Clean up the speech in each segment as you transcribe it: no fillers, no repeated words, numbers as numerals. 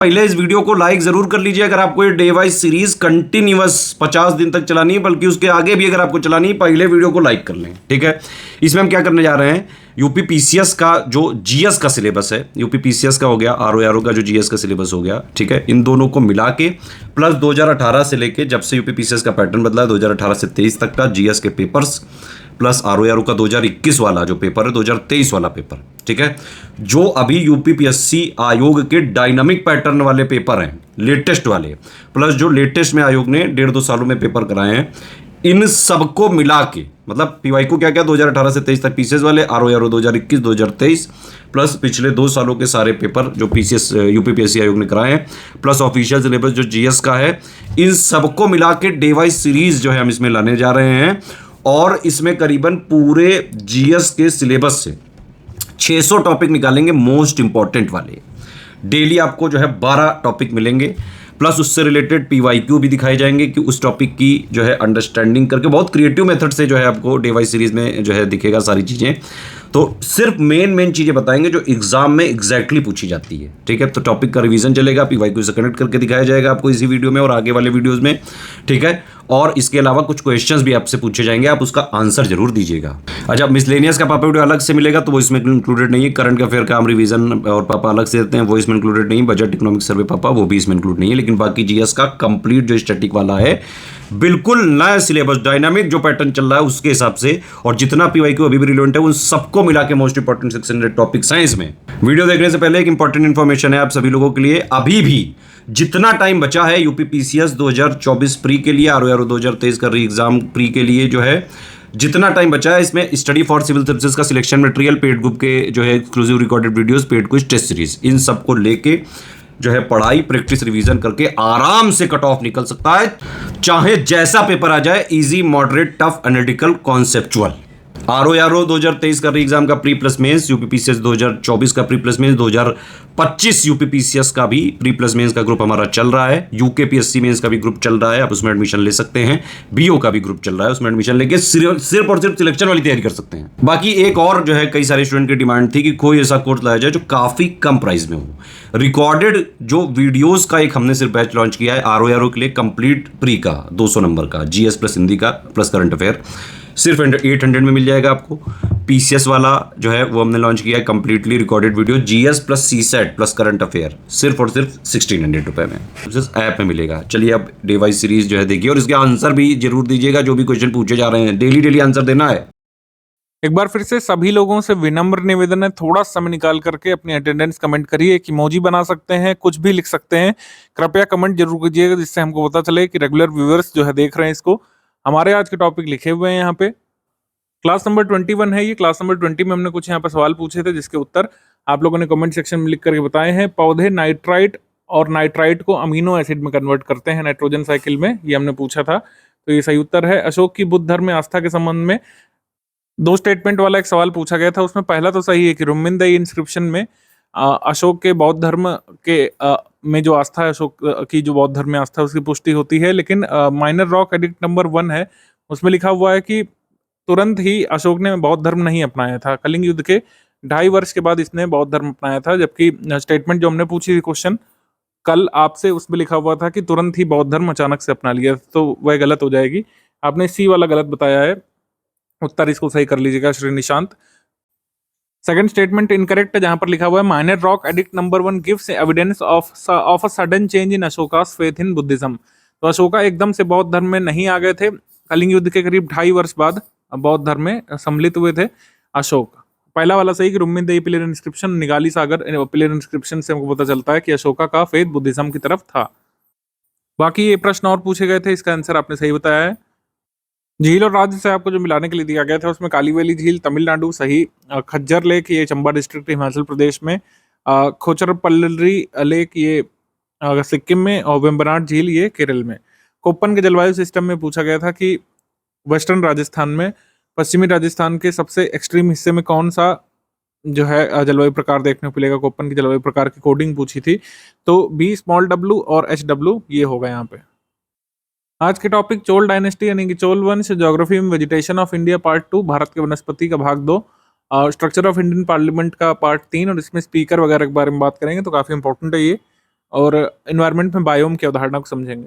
पहले इस वीडियो को लाइक जरूर कर लीजिए अगर आपको ये डे वाइज सीरीज कंटिन्यूअस 50 दिन तक चलानी है, बल्कि उसके आगे भी अगर आपको चलानी है, पहले वीडियो को लाइक कर लें। ठीक है, इसमें हम क्या करने जा रहे हैं, यूपी पीसीएस का जो जीएस का सिलेबस है, यूपी पीसीएस का हो गया, आरओ का जो जीएस का सिलेबस हो गया, ठीक है, इन दोनों को मिला के प्लस 2018 से लेके जब से यूपी पीसीएस का पैटर्न बदला है 2018 से 23 तक का जीएस के पेपर्स प्लस आरओ का 2021 वाला जो पेपर है, 2023 वाला पेपर, ठीक है, जो अभी यूपीपीएससी आयोग के डायनामिक पैटर्न वाले पेपर हैं, लेटेस्ट वाले, प्लस जो लेटेस्ट में आयोग ने 1.5-2 सालों में पेपर कराए हैं, इन सबको मिला के मतलब पीवाई को क्या क्या 2018 से 23 तक पीसीएस वाले, आरओ 2021 2023 प्लस पिछले 2 सालों के सारे पेपर जो पीसीएस यूपीपीएससी आयोग ने कराए हैं, प्लस ऑफिशियल सिलेबस जो जीएस का है, इन सबको मिला के डे वाइज सीरीज जो है हम इसमें लाने जा रहे हैं। और इसमें करीबन पूरे जीएस के सिलेबस से 600 टॉपिक निकालेंगे, मोस्ट इंपॉर्टेंट वाले। डेली आपको जो है 12 टॉपिक मिलेंगे, प्लस उससे रिलेटेड पीवाईक्यू भी दिखाए जाएंगे कि उस टॉपिक की जो है अंडरस्टैंडिंग करके बहुत क्रिएटिव मेथड से जो है आपको डे वाइज सीरीज में जो है दिखेगा सारी चीज़ें। तो सिर्फ मेन चीज़ें बताएंगे जो एग्जाम में एग्जैक्टली पूछी जाती है। ठीक है, तो टॉपिक का रिवीजन चलेगा, पीवाईक्यू से कनेक्ट करके दिखाया जाएगा आपको इसी वीडियो में और आगे वाले वीडियोस में। ठीक है, और इसके अलावा कुछ क्वेश्चंस भी आपसे पूछे जाएंगे, आप उसका आंसर जरूर दीजिएगा। अच्छा, मिसलेनियस का पापा वीडियो अलग से मिलेगा तो वो इसमें इंक्लूडेड नहीं है। करंट अफेयर का हम रिवीजन और पापा अलग से देते हैं, वो इसमें इंक्लूडेड नहीं है। बजट इकोनॉमिक सर्वे पापा वो भी इसमें इंक्लूड नहीं है। लेकिन बाकी जीएस का कंप्लीट जो स्टैटिक वाला है, बिल्कुल नया सिलेबस, डायनामिक जो पैटर्न चल रहा है उसके हिसाब से, और जितना पीवाईक्यू अभी भी रिलेवेंट है उन सबको मिला के मोस्ट इंपॉर्टेंट 600 टॉपिक्स हैं इसमें। वीडियो देखने से पहले एक इंपॉर्टेंट इंफॉर्मेशन है आप सभी लोगों के लिए, अभी भी जितना टाइम बचा है यूपी पीसीएस 2024 प्री के लिए, आरओ 2023 का री एग्जाम प्री के लिए जो है जितना टाइम बचा है, इसमें स्टडी फॉर सिविल सर्विसेज का सिलेक्शन मटेरियल, पेड ग्रुप के जो है exclusive recorded videos, paid quiz, test series, इन सबको लेके जो है पढ़ाई प्रैक्टिस रिवीजन करके आराम से कट ऑफ निकल सकता है, चाहे जैसा पेपर आ जाए, easy moderate tough analytical conceptual. RO 2023 का री एग्जाम का प्री प्लस मेंस, यूपीपीसीएस 2024 का प्री प्लस मेंस, 2025 यूपीपीसीएस का भी प्री प्लस मेंस का ग्रुप हमारा चल रहा है, यूकेपीएससी मेंस का भी ग्रुप चल रहा है, आप उसमें एडमिशन ले सकते हैं, बीओ का भी ग्रुप चल रहा है, उसमें एडमिशन लेके सिर्फ और सिर्फ सिलेक्शन वाली तैयारी कर सकते हैं। बाकी एक और जो है कई सारे स्टूडेंट की डिमांड थी कि कोई ऐसा कोर्स लाया जाए जो काफी कम प्राइस में हो। रिकॉर्डेड जो वीडियोस का एक हमने सिर्फ बैच लॉन्च किया है आरओ के लिए, कंप्लीट प्री का 200 नंबर का, जीएस प्लस हिंदी का प्लस करंट अफेयर, सिर्फ 800 में मिल जाएगा आपको। पीसीएस वाला जो है वो हमने लॉन्च किया है completely recorded video, GS plus CSAT plus current affair, सिर्फ और सिर्फ 1600 रुपए में ऐप में मिलेगा। चलिए अब डे वाइज सीरीज जो है देखिए, और इसके आंसर भी जरूर दीजिएगा, जो भी क्वेश्चन पूछे जा रहे हैं डेली आंसर देना है। एक बार फिर से सभी लोगों से विनम्र निवेदन है, थोड़ा समय निकाल करके अपनी अटेंडेंस कमेंट करिए, एक इमोजी बना सकते हैं, कुछ भी लिख सकते हैं, कृपया कमेंट जरूर कीजिएगा जिससे हमको पता चले कि रेगुलर व्यूअर्स जो है देख रहे हैं इसको। हमारे आज के टॉपिक लिखे हुए हैं यहाँ पे, क्लास नंबर 21 है ये। क्लास नंबर 20 में हमने कुछ यहाँ पर सवाल पूछे थे जिसके उत्तर आप लोगों ने कमेंट सेक्शन में लिख करके बताए हैं। पौधे नाइट्राइट और नाइट्राइट को अमीनो एसिड में कन्वर्ट करते हैं नाइट्रोजन साइकिल में, ये हमने पूछा था, तो ये सही उत्तर है। अशोक की बुद्ध धर्म में आस्था के संबंध में 2 स्टेटमेंट वाला एक सवाल पूछा गया था, उसमें पहला तो सही है कि रुमिंदई इंस्क्रिप्शन में अशोक के बौद्ध धर्म के में जो आस्था है, अशोक की जो बौद्ध धर्म में आस्था है उसकी पुष्टि होती है। लेकिन माइनर रॉक एडिक्ट नंबर 1 है, उसमें लिखा हुआ है कि तुरंत ही अशोक ने बौद्ध धर्म नहीं अपनाया था, कलिंग युद्ध के 2.5 वर्ष के बाद इसने बौद्ध धर्म अपनाया था। जबकि स्टेटमेंट जो हमने पूछी थी क्वेश्चन कल आपसे, उसमें लिखा हुआ था कि तुरंत ही बौद्ध धर्म अचानक से अपना लिया, तो वह गलत हो जाएगी। आपने सी वाला गलत बताया है, उत्तर इसको सही कर लीजिएगा Shri Nishant. Second statement incorrect है, जहां पर लिखा हुआ है minor rock edict number 1 gives evidence of a sudden change in Ashoka's faith in Buddhism. तो अशोका एकदम से बौद्ध धर्म में नहीं आ गए थे, कलिंग युद्ध के करीब 2.5 वर्ष बाद बौद्ध धर्म में सम्मिलित हुए थे अशोक। पहला वाला सही कि रुमिंदई पिलर इंस्क्रिप्शन, निगाली सागर पिलर इंस्क्रिप्शन से हमको पता चलता है कि अशोका का फेथ बुद्धिज्म की तरफ था। बाकी ये प्रश्न और पूछे गए थे, इसका आंसर आपने सही बताया है। झील और राज्य से आपको जो मिलाने के लिए दिया गया था उसमें कालीवेली झील तमिलनाडु सही, खज्जर लेक ये चंबा डिस्ट्रिक्ट हिमाचल प्रदेश में, खोचरपल्ली लेक ये सिक्किम में, और वेम्बनाड झील ये केरल में। कोप्पन के जलवायु सिस्टम में पूछा गया था कि वेस्टर्न राजस्थान में, पश्चिमी राजस्थान के सबसे एक्सट्रीम हिस्से में कौन सा जो है जलवायु प्रकार देखने को मिलेगा। कोप्पन की जलवायु प्रकार की कोडिंग पूछी थी, तो बी स्मॉल डब्ल्यू और एच डब्ल्यू ये होगा यहाँ पे। आज के टॉपिक चोल डायनेस्टी यानी कि चोल वंश, ज्योग्राफी में vegetation of India part 2, Bharat के वनस्पति का भाग 2, स्ट्रक्चर ऑफ इंडियन पार्लियामेंट का पार्ट 3, और इसमें स्पीकर वगैरह के बारे में बात करेंगे, तो काफी इंपॉर्टेंट है ये। और एनवायरनमेंट में बायोम की अवधारणा को समझेंगे।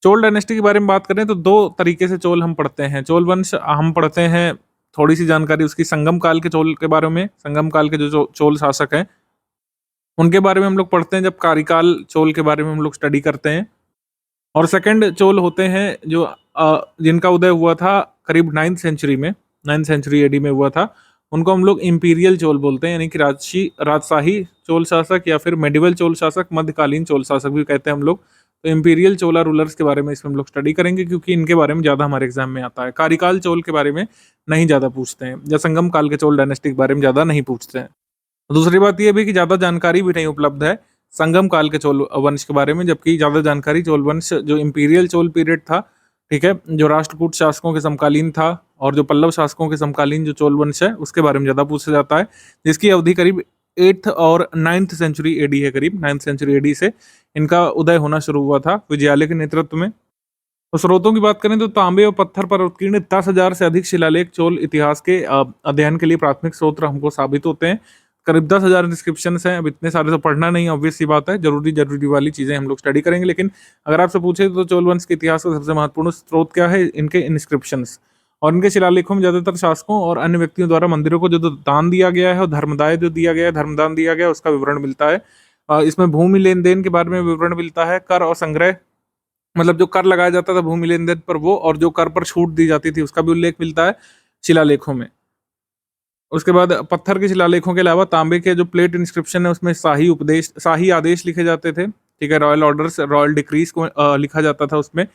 चोल डायनेस्टी के बारे में बात करें तो 2 तरीके से चोल हम पढ़ते हैं। चोल वंश हम पढ़ते हैं, थोड़ी-सी जानकारी उसकी संगम काल के चोल के बारे में, संगम काल के जो चोल शासक हैं, उनके बारे में हम लोग पढ़ते हैं जब कार्यकाल चोल के बारे में हम लोग स्टडी करते हैं। और सेकंड चोल होते हैं जो जिनका उदय हुआ था करीब 9th सेंचुरी में, 9th सेंचुरी एडी में हुआ था। उनको हम लोग इंपीरियल चोल बोलते हैं, यानी कि राजशाही चोल शासक या फिर मेडिवल चोल शासक, मध्यकालीन चोल शासक भी कहते हैं हम लोग। तो इंपीरियल चोला रूलर्स के बारे में इसमें हम लोग स्टडी करेंगे क्योंकि इनके बारे में ज़्यादा हमारे एग्जाम में आता है। कार्यकाल चोल के बारे में नहीं ज़्यादा पूछते हैं, या संगम काल के चोल डायनेस्टी के बारे में ज़्यादा नहीं पूछते हैं। दूसरी बात ये भी कि ज़्यादा जानकारी भी नहीं उपलब्ध है संगम काल के चोल वंश के बारे में, जबकि ज़्यादा जानकारी चोल वंश जो इंपीरियल चोल पीरियड था, ठीक है, जो राष्ट्रकूट शासकों के समकालीन था, और जो पल्लव शासकों के समकालीन जो चोल वंश है उसके बारे में ज़्यादा पूछा जाता है, जिसकी अवधि करीब 8th और 9th सेंचुरी एडी है। करीब 9th सेंचुरी एडी से इनका उदय होना शुरू हुआ था विजयालय के नेतृत्व में। तो स्रोतों की बात करें तो तांबे और पत्थर पर उत्कीर्ण 10,000 से अधिक शिलालेख चोल इतिहास के अध्ययन के लिए प्राथमिक स्रोत हमको साबित होते हैं। करीब 10,000 इंस्क्रिप्शंस हैं। अब इतने सारे तो पढ़ना नहीं, ऑब्वियस सी बात है, जरूरी वाली चीज़ें हम लोग स्टडी करेंगे। लेकिन अगर आपसे पूछे तो चोल वंश के इतिहास का सबसे महत्वपूर्ण स्रोत क्या है? इनके इंस्क्रिप्शंस और इनके शिलालेखों में ज़्यादातर शासकों और अन्य व्यक्तियों द्वारा मंदिरों को जो दान दिया गया है और धर्मदाय जो दिया गया है, धर्मदान दिया गया है, उसका विवरण मिलता है। इसमें भूमि लेन देन के बारे में विवरण मिलता है, कर और संग्रह, मतलब जो कर लगाया जाता था भूमि लेन देन पर वो, और जो कर पर छूट दी जाती थी उसका भी उल्लेख मिलता है शिलालेखों में। उसके बाद पत्थर के शिलालेखों के अलावा तांबे के जो प्लेट इंस्क्रिप्शन है उसमें शाही आदेश लिखे जाते थे, ठीक है, रॉयल ऑर्डर्स, रॉयल डिक्रीज को लिखा जाता था उसमें।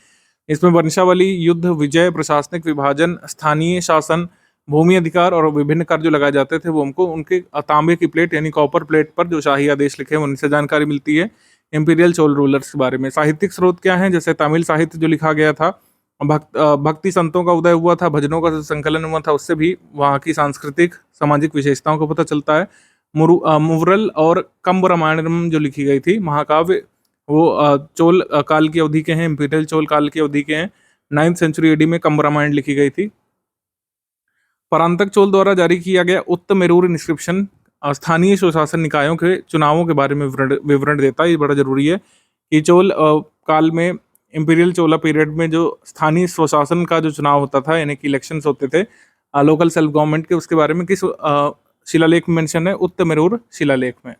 इसमें वंशावली, युद्ध, विजय, प्रशासनिक विभाजन, स्थानीय शासन, भूमि अधिकार और विभिन्न कर जो लगाए जाते थे वो हमको उनके तांबे की प्लेट यानी कॉपर प्लेट पर जो शाही आदेश लिखे हैं उनसे जानकारी मिलती है। इंपीरियल चोल रूलर्स के बारे में साहित्यिक स्रोत क्या हैं? जैसे तमिल साहित्य जो लिखा गया था, भक्ति संतों का उदय हुआ था, भजनों का जो संकलन हुआ था, उससे भी वहाँ की सांस्कृतिक सामाजिक विशेषताओं का पता चलता है। मुवरल और कंब रामायणम जो लिखी गई थी महाकाव्य, वो चोल काल की अवधि के हैं, इंपीरियल चोल काल की अवधि के हैं। 9th सेंचुरी एडी में कंब रामायण लिखी गई थी। परांतक चोल द्वारा जारी किया गया उत्तमेरूर इंस्क्रिप्शन स्थानीय स्वशासन निकायों के चुनावों के बारे में विवरण देता है। ये बड़ा जरूरी है कि चोल काल में, इंपीरियल चोला पीरियड में जो स्थानीय स्वशासन का जो चुनाव होता था, यानी कि इलेक्शंस होते थे लोकल सेल्फ गवर्नमेंट के, उसके बारे में किस शिलालेख में मेंशन है? उत्तमेरूर शिलालेख में।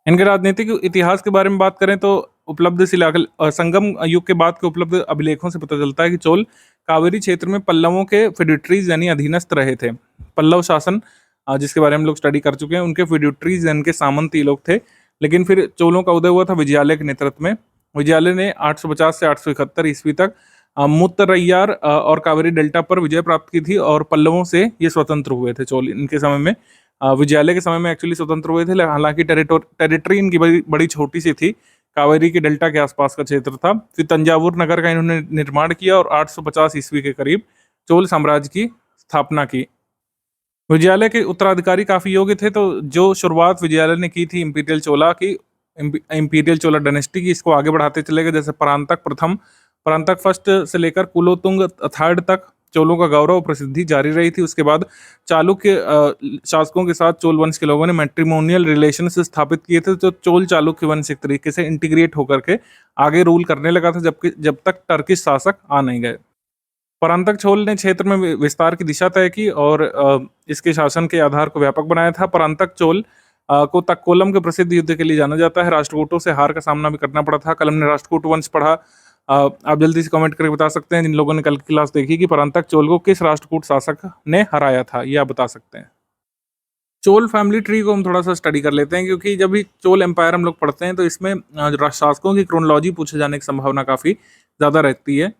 इनके राजनीतिक इतिहास के बारे में बात करें तो उपलब्ध संगम युग के बाद के उपलब्ध अभिलेखों से पता चलता है कि चोल कावेरी क्षेत्र में पल्लवों के फिड्यूटरीज यानी अधीनस्थ रहे थे। पल्लव शासन जिसके बारे में हम लोग स्टडी कर चुके हैं, उनके फिड्यूटरीज यानी के सामंत ये लोग थे। लेकिन फिर चोलों का उदय हुआ था विजयालय के नेतृत्व में। विजयालय ने 850 से 871 ईस्वी तक मुत्तरैयार और कावेरी डेल्टा पर विजय प्राप्त की थी और पल्लवों से ये स्वतंत्र हुए थे चोल इनके समय में। विजयालय के समय में एक्चुअली स्वतंत्र हुए थे, हालांकि टेरिटरी इनकी बड़ी छोटी सी थी, कावेरी के डेल्टा के आसपास का क्षेत्र था। फिर तंजावुर नगर का इन्होंने निर्माण किया और 850 ईस्वी के करीब चोल साम्राज्य की स्थापना की। विजयालय के उत्तराधिकारी काफी योग्य थे, तो जो शुरुआत विजयालय ने की थी इंपीरियल चोला की, इंपीरियल चोला डायनेस्टी की, इसको आगे बढ़ाते चले गए। जैसे परांतक फर्स्ट से लेकर कुलोतुंग थर्ड तक चोलों का गौरव प्रसिद्धि जारी रही थी। उसके बाद चालुक्य शासकों के साथ चोल वंश के लोगों ने मैट्रिमोनियल रिलेशंस स्थापित किए थे, तो चोल चालुक्य वंश एक तरीके से इंटीग्रेट होकर के आगे रूल करने लगा था, जब तक टर्किश शासक आ नहीं गए। परांतक चोल ने क्षेत्र में विस्तार की दिशा तय की और इसके शासन के आधार को व्यापक बनाया था। परांतक चोल को तक्कोलम के प्रसिद्ध युद्ध के लिए जाना जाता है। राष्ट्रकूटों से हार का सामना भी करना पड़ा था। कलम ने राष्ट्रकूट वंश पढ़ा, आप जल्दी से कमेंट करके बता सकते हैं जिन लोगों ने कल की क्लास देखी कि परांतक चोल को किस राष्ट्रकूट शासक ने हराया था, ये आप बता सकते हैं। चोल फैमिली ट्री को हम थोड़ा सा स्टडी कर लेते हैं, क्योंकि जब भी चोल एम्पायर हम लोग पढ़ते हैं तो इसमें शासकों की क्रोनोलॉजी पूछे जाने की संभावना काफ़ी ज़्यादा रहती है।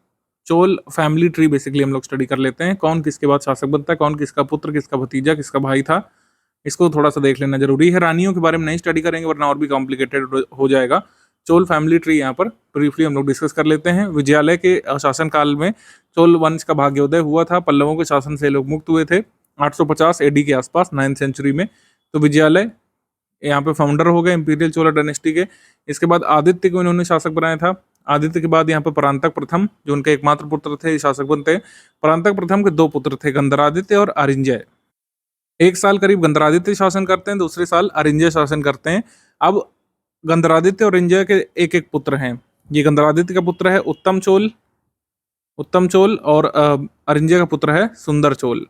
चोल फैमिली ट्री बेसिकली हम लोग स्टडी कर लेते हैं, कौन किसके बाद शासक बनता है, कौन किसका पुत्र, किसका भतीजा, किसका भाई था, इसको थोड़ा सा देख लेना जरूरी है। रानियों के बारे में नहीं स्टडी करेंगे वरना और भी कॉम्प्लिकेटेड हो जाएगा। चोल फैमिली ट्री यहाँ पर ब्रीफली हम लोग डिस्कस कर लेते हैं। विजयालय के शासनकाल में चोल वंश का भाग्योदय हुआ था। पल्लवों के शासन से लोग मुक्त हुए थे 850 एडी के आसपास, 9th सेंचुरी में। तो विजयालय यहाँ पे फाउंडर हो गए इंपीरियल चोला डायनेस्टी के। इसके बाद आदित्य को इन्होंने शासक बनाया था। आदित्य के बाद यहाँ पर परांतक प्रथम, जो उनके एकमात्र पुत्र थे, शासक बनते हैं। परांतक प्रथम के 2 पुत्र थे, गंधरादित्य और अरिंजय। एक साल करीब गंधरादित्य शासन करते हैं, दूसरे साल अरिंजय शासन करते हैं। अब गंधरादित्य और अरिंजय के एक एक पुत्र हैं। ये गंधरादित्य का पुत्र है उत्तम चोल और अरिंजय का पुत्र है सुंदर चोल।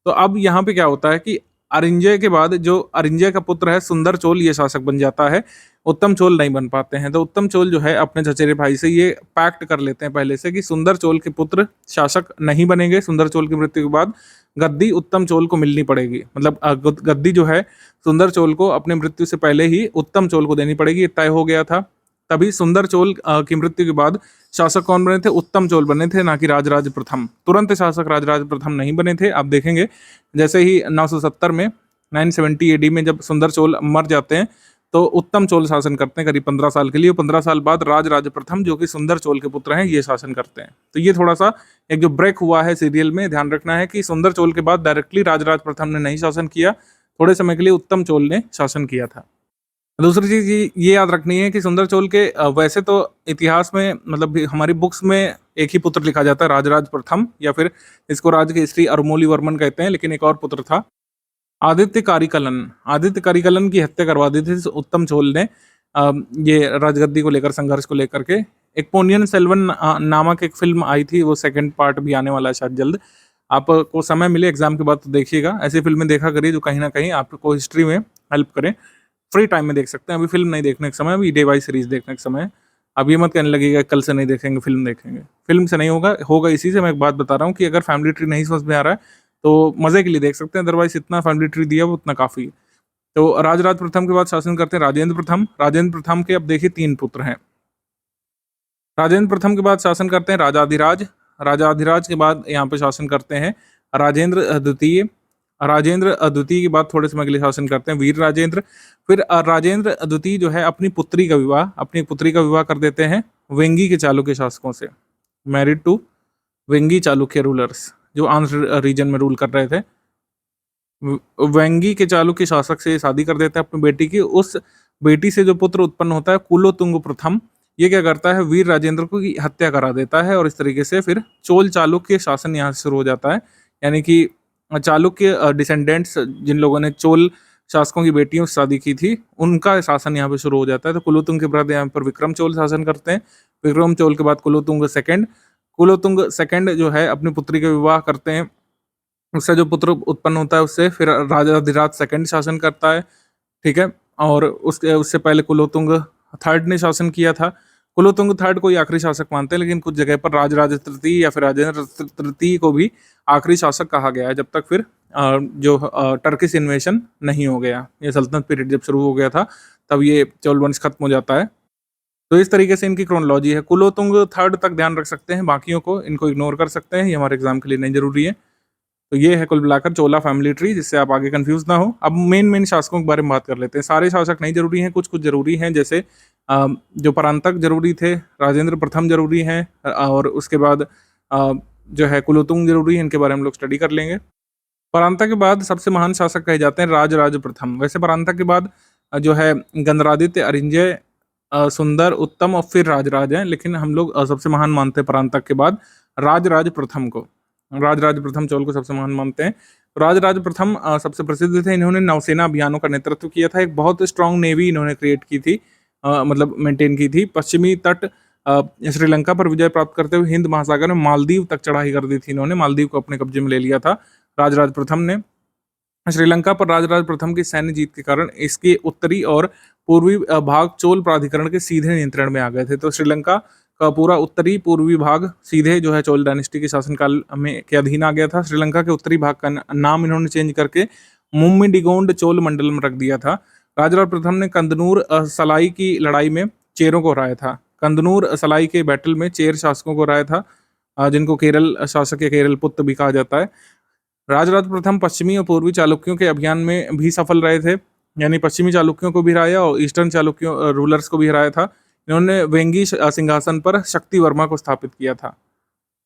तो अब यहाँ पे क्या होता है कि अरिंजय के बाद जो अरिंजय का पुत्र है सुंदर चोल ये शासक बन जाता है, उत्तम चोल नहीं बन पाते हैं। तो उत्तम चोल जो है अपने चचेरे भाई से ये पैक्ट कर लेते हैं पहले से कि सुंदर चोल के पुत्र शासक नहीं बनेंगे। सुंदर चोल की मृत्यु के बाद गद्दी उत्तम चोल को मिलनी पड़ेगी, मतलब गद्दी जो है सुंदर चोल को अपनी मृत्यु से पहले ही उत्तम चोल को देनी पड़ेगी, ये तय हो गया था। तभी सुंदर चोल की मृत्यु के बाद शासक कौन बने थे? उत्तम चोल बने थे, ना कि राजराज प्रथम। तुरंत शासक राजराज प्रथम नहीं बने थे। आप देखेंगे जैसे ही 970 में 970 एडी में जब सुंदर चोल मर जाते हैं तो उत्तम चोल शासन करते हैं करीब 15 साल के लिए। 15 साल बाद राजराज प्रथम जो कि सुंदर चोल के पुत्र हैं ये शासन करते हैं। तो ये थोड़ा सा एक जो ब्रेक हुआ है सीरियल में, ध्यान रखना है कि सुंदर चोल के बाद डायरेक्टली राजराज प्रथम ने नहीं शासन किया, थोड़े समय के लिए उत्तम चोल ने शासन किया था। दूसरी चीज ये याद रखनी है कि सुंदर चोल के वैसे तो इतिहास में मतलब हमारी बुक्स में एक ही पुत्र लिखा जाता है राजराज प्रथम, या फिर इसको राजकेसरी अरमोली वर्मन कहते हैं, लेकिन एक और पुत्र था आदित्य कारिकलन। आदित्य कारिकलन की हत्या करवा दी थी उत्तम चोल ने ये राजगद्दी को लेकर, संघर्ष को लेकर के। एक पोनियन सेल्वन नामक एक फिल्म आई थी, वो सेकंड पार्ट भी आने वाला है शायद जल्द। आपको समय मिले एग्जाम के बाद तो देखिएगा, ऐसी फिल्में देखा करिए जो कहीं ना कहीं आपको हिस्ट्री में हेल्प करें। फ्री टाइम में देख सकते हैं, अभी फिल्म नहीं देखने के समय, अभी डे वाइज सीरीज देखने के समय। अब ये मत कहने लगेगा कल से नहीं देखेंगे फिल्म देखेंगे, फिल्म से नहीं होगा इसी से मैं एक बात बता रहा हूँ कि अगर फैमिली ट्री नहीं समझ में आ रहा है तो मजे के लिए देख सकते हैं, अदरवाइज इतना फैमिली ट्री दिया वो उतना काफी है। तो राजराज प्रथम के बाद शासन करते हैं राजेंद्र प्रथम। राजेंद्र प्रथम के अब देखिए 3 पुत्र हैं। राजेंद्र प्रथम के बाद शासन करते हैं राजाधिराज। राजाधिराज के बाद यहाँ पे शासन करते हैं राजेंद्र द्वितीय। राजेंद्र द्वितीय के बाद थोड़े समय के लिए शासन करते हैं वीर राजेंद्र। फिर राजेंद्र द्वितीय जो है अपनी पुत्री का विवाह कर देते हैं वेंगी के चालुक्य शासकों से, married to Vengi Chalukya rulers जो आंध्र रीजन में रूल कर रहे थे। वेंगी के चालुक्य शासक से शादी कर देते हैं अपनी बेटी की। उस बेटी से जो पुत्र उत्पन्न होता है कुलोतुंग प्रथम, ये क्या करता है वीर राजेंद्र को की हत्या करा देता है, और इस तरीके से फिर चोल चालुक्य शासन यहाँ से शुरू हो जाता है। यानी कि चालुक्य डिसेंडेंट्स जिन लोगों ने चोल शासकों की बेटियों से शादी की थी उनका शासन यहाँ पे शुरू हो जाता है। तो कुलोतुंग के बाद यहाँ पर विक्रम चोल शासन करते हैं। विक्रम चोल के बाद कुलोतुंग सेकंड जो है अपनी पुत्री का विवाह करते हैं, उससे जो पुत्र उत्पन्न होता है उससे फिर राजाधिराज सेकंड शासन करता है, ठीक है। और उससे पहले कुलोतुंग थर्ड ने शासन किया था। कुलोतुंग थर्ड को ही आखिरी शासक मानते हैं, लेकिन कुछ जगह पर राजराज तृतीय या फिर राजेंद्र तृतीय को भी आखिरी शासक कहा गया है, जब तक फिर जो टर्किश इन्वेशन नहीं हो गया। ये सल्तनत पीरियड जब शुरू हो गया था तब ये चोल वंश खत्म हो जाता है। तो इस तरीके से इनकी क्रोनोलॉजी है। कुलोतुंग थर्ड तक ध्यान रख सकते हैं, बाकियों को इनको इग्नोर कर सकते हैं, ये हमारे एग्जाम के लिए नहीं जरूरी है। तो ये है कुल मिलाकर चोला फैमिली ट्री, जिससे आप आगे कंफ्यूज ना हो। अब मेन शासकों के बारे में बात कर लेते हैं। सारे शासक नहीं जरूरी हैं, कुछ जरूरी हैं, जैसे जो परांतक जरूरी थे, राजेंद्र प्रथम जरूरी हैं, और उसके बाद जो है कुलोतुंग जरूरी है। इनके बारे में हम लोग स्टडी कर लेंगे। परांतक के बाद सबसे महान शासक कहे जाते हैं राजराज प्रथम। वैसे परांतक के बाद जो है गंधरादित्य, अरिंजय, सुंदर, उत्तम और फिर राजराज हैं, लेकिन हम लोग सबसे महान मानते हैं परांतक के बाद राजराज प्रथम को। राजराज प्रथम चोल को सबसे महान मानते हैं। राजराज प्रथम सबसे प्रसिद्ध थे। इन्होंने नौसेना अभियानों का नेतृत्व किया था। एक बहुत स्ट्रांग नेवी इन्होंने क्रिएट की थी, मतलब मेंटेन की थी। पश्चिमी तट श्रीलंका पर विजय प्राप्त करते हुए हिंद महासागर में मालदीव तक चढ़ाई कर दी थी इन्होंने। मालदीव को अपने कब्जे में ले लिया था राजराज प्रथम ने। श्रीलंका पर राजराज प्रथम की सैन्य जीत के कारण इसके उत्तरी और पूर्वी भाग चोल प्राधिकरण के सीधे नियंत्रण में आ गए थे। तो श्रीलंका का पूरा उत्तरी पूर्वी भाग सीधे जो है चोल डायनेस्टी के शासनकाल में के अधीन आ गया था। श्रीलंका के उत्तरी भाग का नाम इन्होंने चेंज करके मुम्मीडिगोंड चोल मंडल में रख दिया था। राजराज प्रथम ने कंदनूर सलाई की लड़ाई में चेरों को हराया था। कंदनूर सलाई के बैटल में चेर शासकों को हराया था, जिनको केरल शासक या केरल पुत्र भी कहा जाता है। राजराज प्रथम पश्चिमी और पूर्वी चालुक्यों के अभियान में भी सफल रहे थे, यानी पश्चिमी चालुक्यों को भी हराया और ईस्टर्न चालुक्यों रूलर्स को भी हराया था। इन्होंने वेंगी सिंहासन पर शक्ति वर्मा को स्थापित किया था।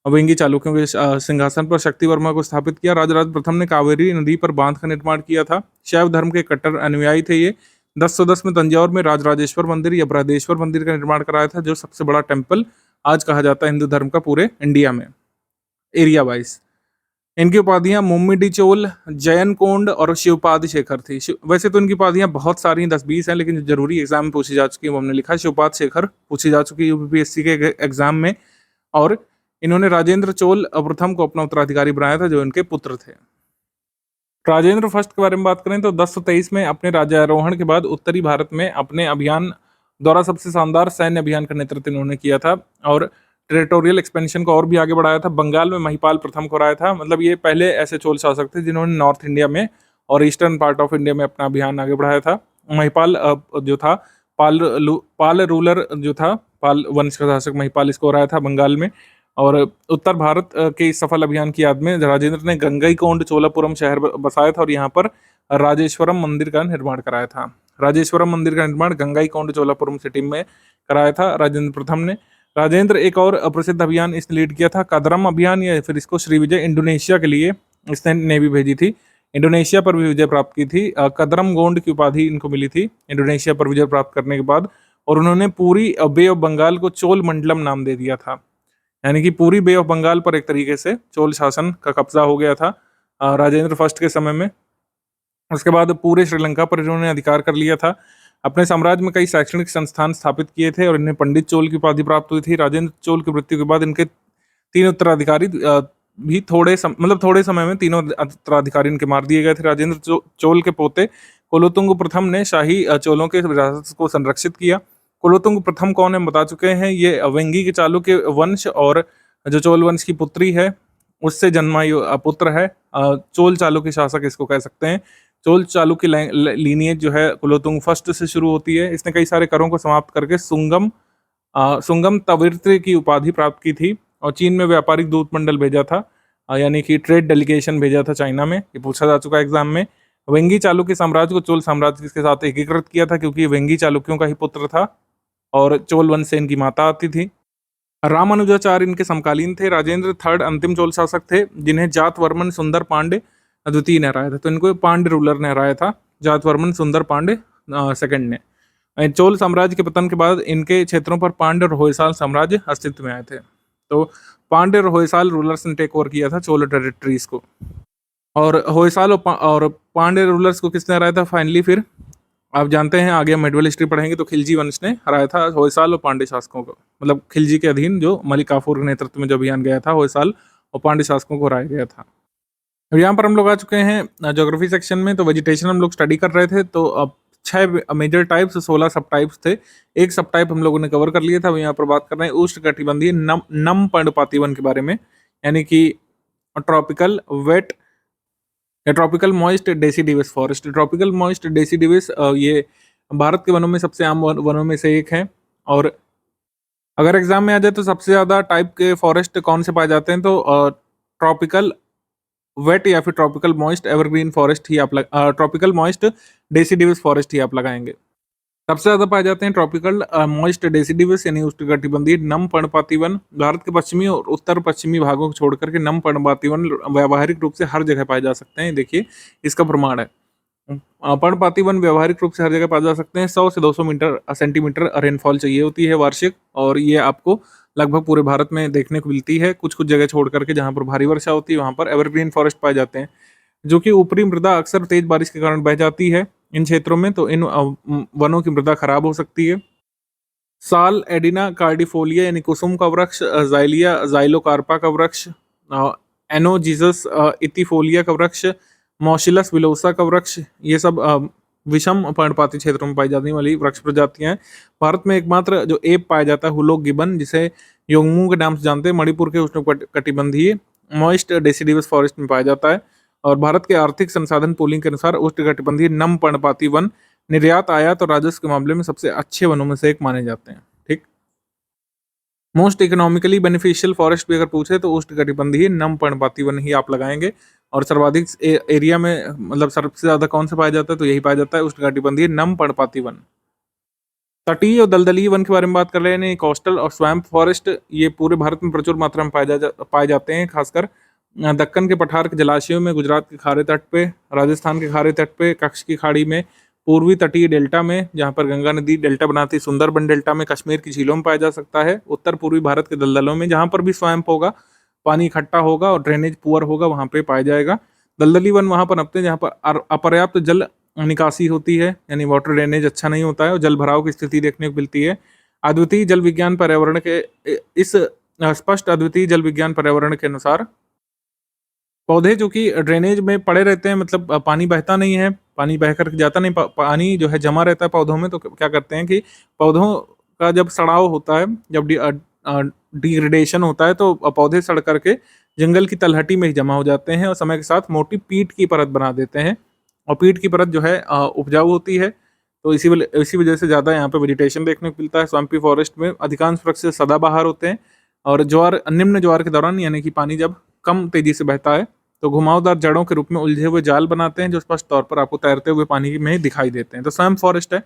वेंगी चालुक्यों के सिंहासन पर शक्ति वर्मा को स्थापित किया। राजराज प्रथम ने कावेरी नदी पर बांध का निर्माण किया था। शैव धर्म के कट्टर अनुयायी थे ये। 1010 में तंजौर में राजराजेश्वर मंदिर या बृहदेश्वर मंदिर का निर्माण कराया था, जो सबसे बड़ा टेम्पल आज कहा जाता है हिंदू धर्म का पूरे इंडिया में एरिया वाइज। इनकी उपाधियां मुम्मिडी चोल, जयन कोंड और शिवपाद शेखर थी। वैसे तो इनकी उपाधियां बहुत सारी 10-20 हैं, लेकिन जो जरूरी एग्जाम में पूछी जा चुकी है वो हमने लिखा। शिवपाद शेखर पूछी जा चुकी है यूपीपीएससी के एग्जाम में। और इन्होंने राजेंद्र चोल प्रथम को अपना उत्तराधिकारी बनाया था, जो इनके पुत्र थे। राजेंद्र फर्स्ट के बारे में बात करें तो 1023 में अपने राज्यारोहण के बाद उत्तरी भारत में अपने अभियान द्वारा सबसे शानदार सैन्य अभियान का नेतृत्व इन्होंने किया था और टेरिटोरियल एक्सपेंशन को और भी आगे बढ़ाया था। बंगाल में महिपाल प्रथम को हराया था। मतलब ये पहले ऐसे चोल शासक थे जिन्होंने नॉर्थ इंडिया में और ईस्टर्न पार्ट ऑफ इंडिया में अपना अभियान आगे बढ़ाया था। महिपाल जो था पाल रूलर जो था, पाल वंश का शासक महिपाल, इसको हराया था बंगाल में। और उत्तर भारत के इस सफल अभियान की याद में राजेंद्र ने गंगईकोंड चोलापुरम शहर बसाया था और यहाँ पर राजेश्वरम मंदिर का निर्माण कराया था। राजेश्वरम मंदिर का निर्माण गंगईकोंड चोलापुरम सिटी में कराया था राजेंद्र प्रथम ने। राजेंद्र एक और प्रसिद्ध अभियान इसने लीड किया था, कदरम अभियान, या फिर इसको श्रीविजय। इंडोनेशिया के लिए इसने नेवी भेजी थी, इंडोनेशिया पर भी विजय प्राप्त की थी। कदरम गोंड की उपाधि इनको मिली थी इंडोनेशिया पर विजय प्राप्त करने के बाद। और उन्होंने पूरी बे ऑफ बंगाल को चोल मंडलम नाम दे दिया था, यानी कि पूरी बे ऑफ बंगाल पर एक तरीके से चोल शासन का कब्जा हो गया था राजेंद्र फर्स्ट के समय में। उसके बाद पूरे श्रीलंका पर इन्होंने अधिकार कर लिया था। अपने साम्राज्य में कई शैक्षणिक संस्थान स्थापित किए थे और इन्हें पंडित चोल की उपाधि प्राप्त हुई थी। राजेंद्र चोल की मृत्यु के बाद इनके 3 उत्तराधिकारी भी थोड़े समय में 3 उत्तराधिकारी इनके मार दिए गए थे। राजेंद्र चोल के पोते कुलोतुंग प्रथम ने शाही चोलों के विरासत को संरक्षित किया। कुलोतुंग प्रथम कौन है, बता चुके हैं, ये वेंगी के चालुक्य वंश और जो चोल वंश की पुत्री है उससे जन्मा पुत्र है। चोल चालुक्य शासक इसको कह सकते हैं। चोल चालुक्य लीनियज जो है कुलोतुंग फर्स्ट से शुरू होती है। इसने कई सारे करों को समाप्त करके सुंगम तविर्त की उपाधि प्राप्त की थी और चीन में व्यापारिक दूत मंडल भेजा था, यानी कि ट्रेड डेलीगेशन भेजा था चाइना में। ये पूछा जा चुका है एग्जाम में। वेंगी चालुक्य साम्राज्य को चोल साम्राज्य के साथ एकीकृत किया था, क्योंकि वेंगी चालुक्यों का ही पुत्र था और चोल वंश से इनकी माता आती थी। रामानुजाचार्य इनके समकालीन थे। राजेंद्र थर्ड अंतिम चोल शासक थे जिन्हें जातवर्मन सुंदर पांडे द्वितीय ने हराया था। तो इनको पांडे रूलर ने हराया था, जातवर्मन सुंदर पांडे सेकंड ने। चोल साम्राज्य के पतन के बाद इनके क्षेत्रों पर पांडे और होयसाल साम्राज्य अस्तित्व में आए थे। तो पांडे और होयसाल रूलर्स ने टेक ओवर किया था चोल टेरिटरीज को। और होयसाल और पांडे रूलर्स को किसने हराया था फाइनली? फिर आप जानते हैं, आगे हम मेडिवल हिस्ट्री पढ़ेंगे तो खिलजी वंश ने हराया था होयसाल और पांडे शासकों को। मतलब खिलजी के अधीन जो मलिक काफूर के नेतृत्व में जो अभियान गया था, होयसाल और पांडे शासकों को हराया गया था। अब यहाँ पर हम लोग आ चुके हैं ज्योग्राफी सेक्शन में। तो वेजिटेशन हम लोग स्टडी कर रहे थे। तो अब 6 मेजर टाइप्स, 16 सब टाइप्स थे। एक सब टाइप हम लोगों ने कवर कर लिया था। अब यहाँ पर बात कर रहे हैं उष्णकटिबंधीय नम पर्णपाती वन के बारे में, यानी कि ट्रॉपिकल वेट या tropical moist deciduous forest. Tropical moist deciduous ये भारत के वनों में सबसे आम वनों में से एक है। और अगर एग्जाम में आ जाए तो सबसे ज़्यादा टाइप के फॉरेस्ट कौन से पाए जाते हैं, तो ट्रॉपिकल वेट या फिर ट्रॉपिकल मॉइस्ट एवरग्रीन फॉरेस्ट ही आप ट्रॉपिकल मॉइस्ट डेसिडिवस फॉरेस्ट ही आप लगाएंगे। सबसे ज्यादा पाए जाते हैं ट्रॉपिकल मॉइस्ट डेसिडिवस यानी उष्णकटिबंधीय नम पर्णपाती वन। भारत के पश्चिमी और उत्तर पश्चिमी भागों को छोड़कर के नम पर्णपाती वन व्यावहारिक रूप से हर जगह पाए जा सकते हैं। देखिए इसका प्रमाण है। पर्णपाती वन व्यावहारिक रूप से हर जगह पाए जा सकते हैं। 100 से 200 सेंटीमीटर रेनफॉल चाहिए होती है वार्षिक, और ये आपको लगभग पूरे भारत में देखने को मिलती है। कुछ कुछ जगह छोड़ करके जहाँ पर भारी वर्षा होती है वहाँ पर एवरग्रीन फॉरेस्ट पाए जाते हैं, जो कि ऊपरी मृदा अक्सर तेज बारिश के कारण बह जाती है इन क्षेत्रों में। तो इन वनों की मृदा खराब हो सकती है। साल एडिना कार्डिफोलिया यानी कुसुम का वृक्ष, जाइलिया जाइलोकार्पा का वृक्ष, एनोजीसस इथिफोलिया का वृक्ष, मॉशिलस विलोसा का वृक्ष, ये सब विषम पर्णपाती क्षेत्रों में पाई जाने वाली वृक्ष प्रजातियां हैं। भारत में एकमात्र जो एप पाया जाता है हुलोक गिबन, जिसे योंगमू के नाम से जानते हैं, मणिपुर के उष्णकटिबंधीय मॉइस्ट डेसिडिवस फॉरेस्ट में पाया जाता है। और भारत के आर्थिक संसाधन पूलिंग के अनुसार उष्णकटिबंधीय नम पर्णपाती वन निर्यात, आयात और राजस्व के मामले में सबसे अच्छे वनों में से एक माने जाते हैं। ठीक, मोस्ट इकोनॉमिकली बेनिफिशियल फॉरेस्ट भी अगर पूछे तो उष्णकटिबंधीय नम पर्णपाती वन ही आप लगाएंगे। और सर्वाधिक एरिया में मतलब सबसे ज्यादा कौन सा पाया जाता है, तो यही पाया जाता है उष्णकटिबंधीय नम पर्णपाती वन। तटीय और दलदली वन के बारे में बात कर रहे हैं। कोस्टल और स्वैम्प फॉरेस्ट ये पूरे भारत में प्रचुर मात्रा में पाए जाते हैं, खासकर दक्कन के पठार के जलाशयों में, गुजरात के खारे तट पे, राजस्थान के खारे तट पे, कच्छ की खाड़ी में, पूर्वी तटीय डेल्टा में जहाँ पर गंगा नदी डेल्टा बनाती है, सुंदरबन डेल्टा में, कश्मीर की झीलों में पाया जा सकता है। उत्तर पूर्वी भारत के दलदलों में जहाँ पर भी स्वैम्प होगा पानी इकट्ठा होगा और ड्रेनेज पुअर होगा वहाँ पे पाया जाएगा। दलदली वन वहाँ पनपते हैं जहाँ पर अपर्याप्त जल निकासी होती है, यानी वाटर ड्रेनेज अच्छा नहीं होता है और जल भराव की स्थिति देखने को मिलती है। अद्वितीय जल विज्ञान पर्यावरण के इस स्पष्ट अद्वितीय जल विज्ञान पर्यावरण के अनुसार पौधे जो कि ड्रेनेज में पड़े रहते हैं, मतलब पानी बहता नहीं है, पानी बह कर जाता नहीं, पानी जो है जमा रहता है पौधों में, तो क्या करते हैं कि पौधों का जब सड़ाव होता है, जब डिग्रेडेशन होता है, तो पौधे सड़ करके जंगल की तलहटी में ही जमा हो जाते हैं और समय के साथ मोटी पीट की परत बना देते हैं और पीट की परत जो है उपजाऊ होती है, तो इसी वजह से ज़्यादा यहाँ पे वेजिटेशन देखने को मिलता है। स्वाम्पी फॉरेस्ट में अधिकांश वृक्ष सदाबहार होते हैं और निम्न ज्वार के दौरान, यानी कि पानी जब कम तेजी से बहता है, तो घुमावदार जड़ों के रूप में उलझे हुए जाल बनाते हैं जो स्पष्ट तौर पर आपको तैरते हुए पानी में दिखाई देते हैं। तो स्वयं फॉरेस्ट है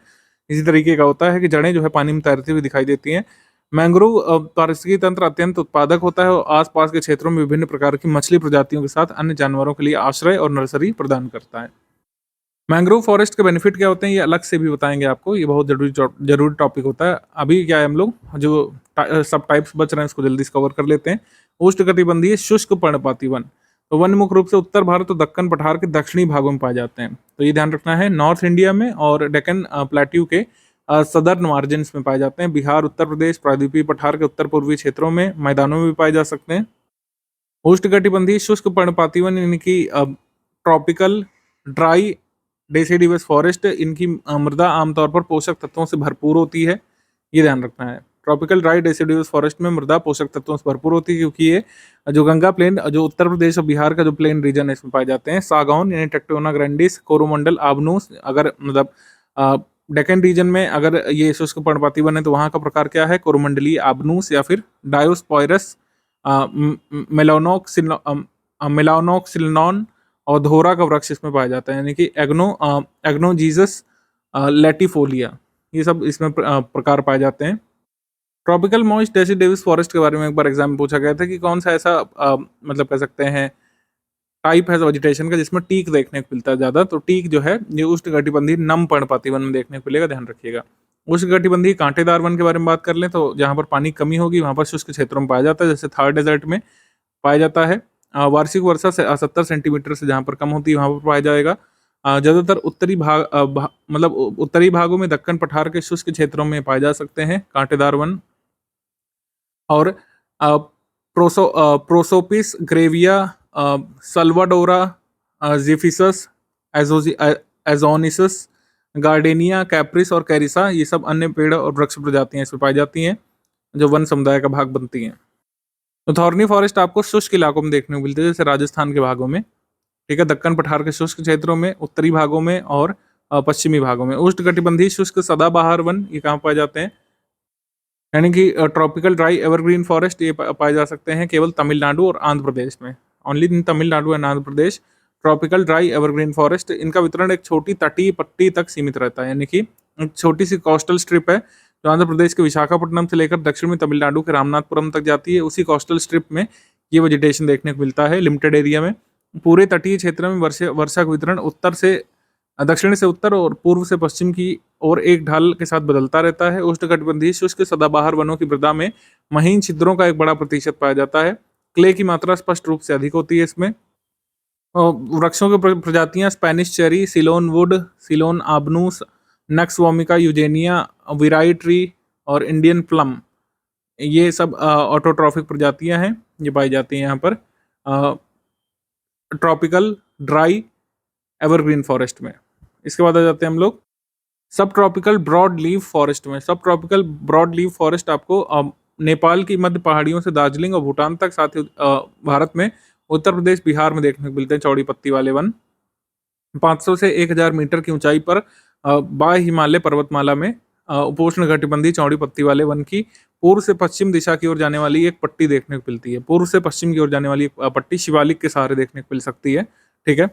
इसी तरीके का होता है कि जड़ें जो है पानी में तैरती हुई दिखाई देती हैं। मैंग्रोव पारिस्थितिकी तंत्र अत्यंत उत्पादक होता है और आसपास के क्षेत्रों में विभिन्न प्रकार की मछली प्रजातियों के साथ अन्य जानवरों के लिए आश्रय और नर्सरी प्रदान करता है। मैंग्रोव फॉरेस्ट के बेनिफिट क्या होते हैं ये अलग से भी बताएंगे आपको, ये बहुत जरूरी टॉपिक होता है। अभी क्या है, हम लोग जो सब टाइप्स बच रहे हैं उसको जल्दी से कवर कर लेते हैं। उष्णकटिबंधीय शुष्क पर्णपाती वन, तो वन मुख्य रूप से उत्तर भारत और दक्कन पठार के दक्षिणी भागों में पाए जाते हैं, तो ये ध्यान रखना है। नॉर्थ इंडिया में और डेक्कन प्लेट्यू के सदर्न मार्जिन में पाए जाते हैं। बिहार, उत्तर प्रदेश, प्रायद्वीपीय पठार के उत्तर पूर्वी क्षेत्रों में मैदानों में भी पाए जा सकते हैं। उष्णकटिबंधीय शुष्क पर्णपाती वन, यानी कि ट्रॉपिकल ड्राई डेसिडिवस फॉरेस्ट, इनकी मृदा आमतौर पर पोषक तत्वों से भरपूर होती है, ये ध्यान रखना है। ट्रॉपिकल ड्राई डेसिडिवस फॉरेस्ट में मृदा पोषक तत्वों से भरपूर होती है क्योंकि ये जो गंगा प्लेन, जो उत्तर प्रदेश और बिहार का जो प्लेन रीजन है इसमें पाए जाते हैं। सागौन यानी टेक्टोना ग्रैंडिस, कोरोमंडल, आबनूस, अगर मतलब डेक्कन रीजन में अगर ये शुष्क पर्णपाती वन है तो वहाँ का प्रकार क्या है, कोरोमंडली, आबनूस या फिर डायोस्पोरस, मेलानोक्सिलनॉन और धोरा का वृक्ष इसमें पाया जाता है, यानी कि एग्नोजीसस लैटिफोलिया, ये सब इसमें प्रकार पाए जाते हैं। ट्रॉपिकल मॉइस्ट डेसिडिवस फॉरेस्ट के बारे में एक बार एग्जाम में पूछा गया था कि कौन सा ऐसा मतलब कह सकते हैं टाइप है वेजिटेशन का जिसमें टीक देखने को मिलता है ज़्यादा, तो टीक जो है ये उष्णकटिबंधीय नम पर्णपाती वन में देखने को मिलेगा, ध्यान रखिएगा। उष्णकटिबंधीय कांटेदार वन के बारे में बात कर लें तो जहाँ पर पानी कमी होगी वहाँ पर शुष्क क्षेत्रों में पाया जाता है, जैसे थार डेजर्ट में पाया जाता है। वार्षिक वर्षा से 70 सेंटीमीटर से जहाँ पर कम होती है वहाँ पर पाया जाएगा। ज़्यादातर मतलब उत्तरी भागों में दक्कन पठार के शुष्क क्षेत्रों में पाए जा सकते हैं कांटेदार वन। और प्रोसोपिस ग्रेविया, सल्वाडोरा, जिफिसस, एजोनिसस, गार्डेनिया, कैप्रिस और कैरिसा, ये सब अन्य पेड़ और वृक्ष प्रजातियां इसमें पाई जाती हैं जो वन समुदाय का भाग बनती हैं। तो थॉर्नी फॉरेस्ट आपको शुष्क इलाकों में देखने को मिलती है, जैसे राजस्थान के भागों में, ठीक है, दक्कन पठार के शुष्क क्षेत्रों में, उत्तरी भागों में और पश्चिमी भागों में। उष्णकटिबंधीय शुष्क सदाबहार वन ये कहाँ पाए जाते हैं, यानी कि ट्रॉपिकल ड्राई एवरग्रीन फॉरेस्ट ये पाए जा सकते हैं केवल तमिलनाडु और आंध्र प्रदेश में, only in Tamil Nadu and Andhra Pradesh. Tropical dry evergreen forest, इनका वितरण एक छोटी तटीय पट्टी तक सीमित रहता है, यानी कि एक छोटी सी कोस्टल स्ट्रिप है जो आंध्र प्रदेश के विशाखापट्टनम से लेकर दक्षिण में तमिलनाडु के रामनाथपुरम तक जाती है। उसी कोस्टल स्ट्रिप में ये वेजिटेशन देखने को मिलता है लिमिटेड एरिया में। पूरे तटीय क्षेत्र में वर्षा का वितरण दक्षिण से उत्तर और पूर्व से पश्चिम की ओर एक ढाल के साथ बदलता रहता है। उष्णकटिबंधीय शुष्क सदाबहार वनों की मृदा में महीन छिद्रों का एक बड़ा प्रतिशत पाया जाता है। क्ले की मात्रा स्पष्ट रूप से अधिक होती है इसमें। वृक्षों की प्रजातियां Spanish cherry, Ceylon wood, Ceylon आबनूस, नक्स वोमिका, यूजेनिया, विराई ट्री और इंडियन प्लम, ये सब ऑटोट्रॉफिक प्रजातियां हैं, ये पाई जाती हैं यहाँ पर ट्रॉपिकल ड्राई एवरग्रीन फॉरेस्ट में। इसके बाद आ जाते हैं हम लोग सब ट्रॉपिकल ब्रॉड लीव फॉरेस्ट में। सब ट्रॉपिकल ब्रॉड लीव फॉरेस्ट आपको नेपाल की मध्य पहाड़ियों से दार्जिलिंग और भूटान तक, साथ ही भारत में उत्तर प्रदेश, बिहार में देखने को मिलते हैं चौड़ी पत्ती वाले वन। 500 से 1000 मीटर की ऊंचाई पर बाह्य हिमालय पर्वतमाला में उपोष्ण कटिबंधीय चौड़ी पत्ती वाले वन की पूर्व से पश्चिम दिशा की ओर जाने वाली एक पट्टी देखने को मिलती है। पूर्व से पश्चिम की ओर जाने वाली एक पट्टी शिवालिक के सहारे देखने को मिल सकती है, ठीक है।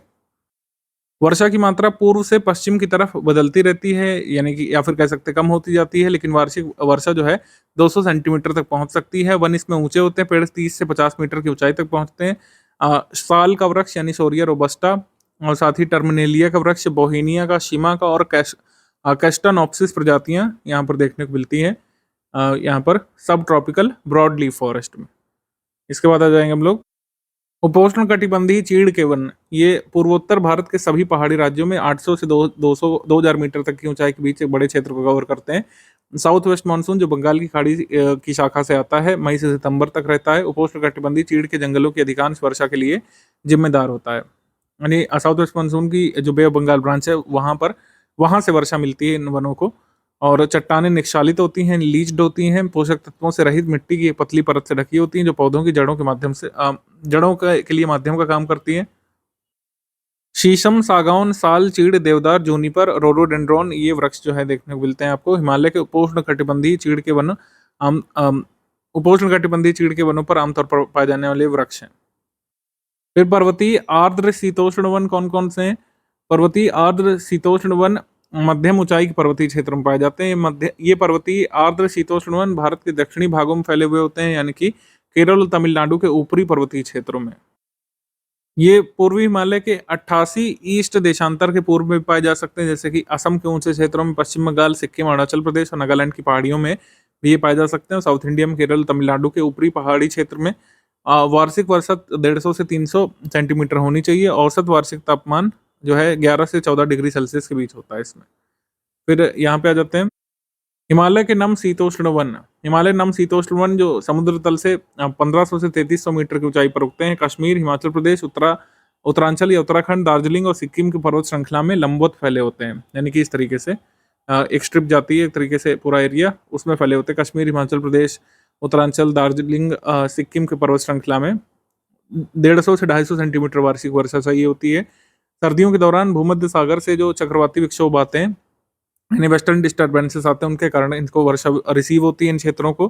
वर्षा की मात्रा पूर्व से पश्चिम की तरफ बदलती रहती है, यानी कि या फिर कह सकते कम होती जाती है, लेकिन वार्षिक वर्षा जो है 200 सेंटीमीटर तक पहुंच सकती है। वन इसमें ऊंचे होते हैं, पेड़ 30 से 50 मीटर की ऊंचाई तक पहुंचते हैं। साल का वृक्ष यानी सोरिया रोबस्टा और साथ ही टर्मिनेलिया का वृक्ष, बोहेनिया का, शिमा का और कैस्टानॉप्सिस प्रजातियां यहाँ पर देखने को मिलती हैं यहाँ पर सब ट्रॉपिकल ब्रॉड लीफ फॉरेस्ट में। इसके बाद आ जाएंगे हम लोग उपोष्ण कटिबंधीय चीड़ के वन। ये पूर्वोत्तर भारत के सभी पहाड़ी राज्यों में 800 से 2000 मीटर तक की ऊंचाई के बीच एक बड़े क्षेत्र को कवर करते हैं। साउथ वेस्ट मानसून जो बंगाल की खाड़ी की शाखा से आता है, मई से सितंबर तक रहता है। उपोष्ण कटिबंधीय चीड़ के जंगलों की अधिकांश वर्षा के लिए जिम्मेदार होता है। यानी साउथ वेस्ट मानसून की जो बे ऑफ बंगाल ब्रांच है वहां से वर्षा मिलती है इन वनों को। और चट्टानें निक्षालित होती हैं, लीच्ड होती हैं, पोषक तत्वों से रहित मिट्टी की एक पतली परत से ढकी होती हैं जो पौधों की जड़ों के माध्यम से के लिए माध्यम का काम करती है। शीशम, सागौन, साल, चीड़, देवदार, जूनिपर, रोडोडेंड्रॉन ये वृक्ष जो है देखने को मिलते हैं आपको। हिमालय के उपोष्ण कटिबंधीय चीड़ के वन उपोष्ण कटिबंधीय चीड़ के वनों पर आमतौर पर पाए जाने वाले वृक्ष हैं। फिर पर्वतीय आर्द्र शीतोष्ण वन कौन कौन से हैं? पर्वतीय आर्द्र शीतोष्ण वन मध्यम ऊंचाई के पर्वतीय क्षेत्र में पाए जाते हैं। ये पर्वतीय आर्द्र शीतोष्ण वन भारत के दक्षिणी भागों में फैले हुए होते हैं, यानी कि केरल और तमिलनाडु के ऊपरी पर्वतीय क्षेत्रों में। ये पूर्वी हिमालय के 88 ईस्ट देशांतर के पूर्व में पाए जा सकते हैं, जैसे कि असम के ऊंचे क्षेत्रों में, पश्चिम बंगाल, सिक्किम, अरुणाचल प्रदेश और नागालैंड की पहाड़ियों में भी ये पाए जा सकते हैं। साउथ इंडिया में केरल, तमिलनाडु के ऊपरी पहाड़ी क्षेत्र में वार्षिक वर्षा 150 से 300 सेंटीमीटर होनी चाहिए। औसत वार्षिक तापमान जो है 11 से 14 डिग्री सेल्सियस के बीच होता है इसमें। फिर यहाँ पे आ जाते हैं हिमालय के नम शीतोष्ण वन। हिमालय नम शीतोष्ण वन जो समुद्र तल से 1500 से 3300 मीटर की ऊंचाई पर उगते हैं। कश्मीर, हिमाचल प्रदेश, उत्तरांचल या उत्तराखंड, दार्जिलिंग और सिक्किम की पर्वत श्रृंखला में लंबवत फैले होते हैं, यानी कि इस तरीके से एक स्ट्रिप जाती है, एक तरीके से पूरा एरिया उसमें फैले होते हैं। कश्मीर, हिमाचल प्रदेश, उत्तरांचल, दार्जिलिंग, सिक्किम के पर्वत श्रृंखला में 150 से 250 सेंटीमीटर वार्षिक वर्षा चाहिए होती है। सर्दियों के दौरान भूमध्य सागर से जो चक्रवाती विक्षोभ आते हैं, यानी वेस्टर्न डिस्टर्बेंसेस आते हैं, उनके कारण इनको वर्षा रिसीव होती है इन क्षेत्रों को।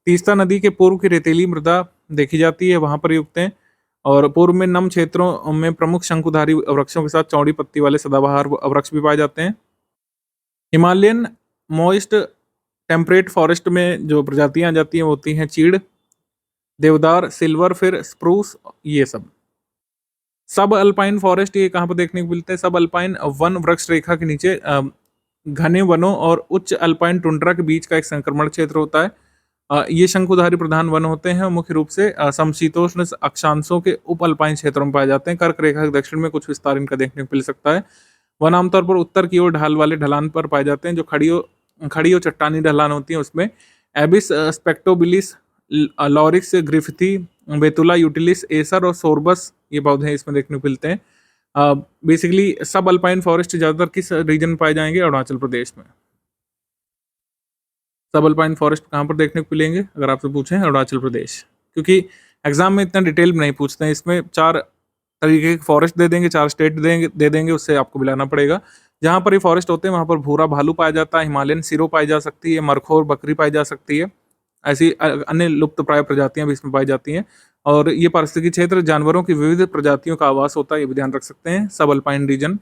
तीस्ता नदी के पूर्व की रेतीली मृदा देखी जाती है, वहां पर ये उगते हैं। और पूर्व में नम क्षेत्रों में प्रमुख शंकुधारी वृक्षों के साथ चौड़ी पत्ती वाले सदाबहार वृक्ष भी पाए जाते हैं। हिमालयन मॉइस्ट टेम्परेट फॉरेस्ट में जो प्रजातियां आ जाती हैं वो होती हैं चीड़, देवदार, सिल्वर, फिर स्प्रूस, ये सब अल्पाइन फॉरेस्ट ये कहाँ पर देखने को मिलते हैं? सब अल्पाइन वन वृक्ष रेखा के नीचे घने वनों और उच्च अल्पाइन टुंड्रा के बीच का एक संक्रमण क्षेत्र होता है। ये शंकुधारी प्रधान वन होते हैं, मुख्य रूप से समशीतोष्ण अक्षांशों के उप अल्पाइन क्षेत्रों में पाए जाते हैं। कर्क रेखा के दक्षिण में कुछ विस्तार इनका देखने को मिल सकता है। वन आमतौर पर उत्तर की ओर ढाल वाले ढलान पर पाए जाते हैं, जो खड़ी और चट्टानी ढलान होती है उसमें एबिस स्पेक्टोबिलिस, लॉरिक्स ग्रिफिथी, बेतुला यूटिलिस, एसर और सोरबस ये पौधे इसमें देखने को मिलते हैं। बेसिकली सब अल्पाइन फॉरेस्ट ज्यादातर किस रीजन में पाए जाएंगे? अरुणाचल प्रदेश में। सब अल्पाइन फॉरेस्ट कहाँ पर देखने को मिलेंगे अगर आपसे पूछें? अरुणाचल प्रदेश। क्योंकि एग्जाम में इतना डिटेल में नहीं पूछते हैं, इसमें 4 तरीके के फॉरेस्ट दे देंगे, 4 स्टेट दे देंगे, उससे आपको मिलाना पड़ेगा। जहाँ पर ये फॉरेस्ट होते हैं वहाँ पर भूरा भालू पाया जाता है, हिमालयन सिरो पाई जा सकती है, मरखोर बकरी पाई जा सकती है, ऐसी अन्य लुप्त प्राय प्रजातियां भी इसमें पाई जाती हैं। और ये पारिस्थितिक क्षेत्र जानवरों की विविध प्रजातियों का आवास होता है, ये भी ध्यान रख सकते हैं। सब alpine region.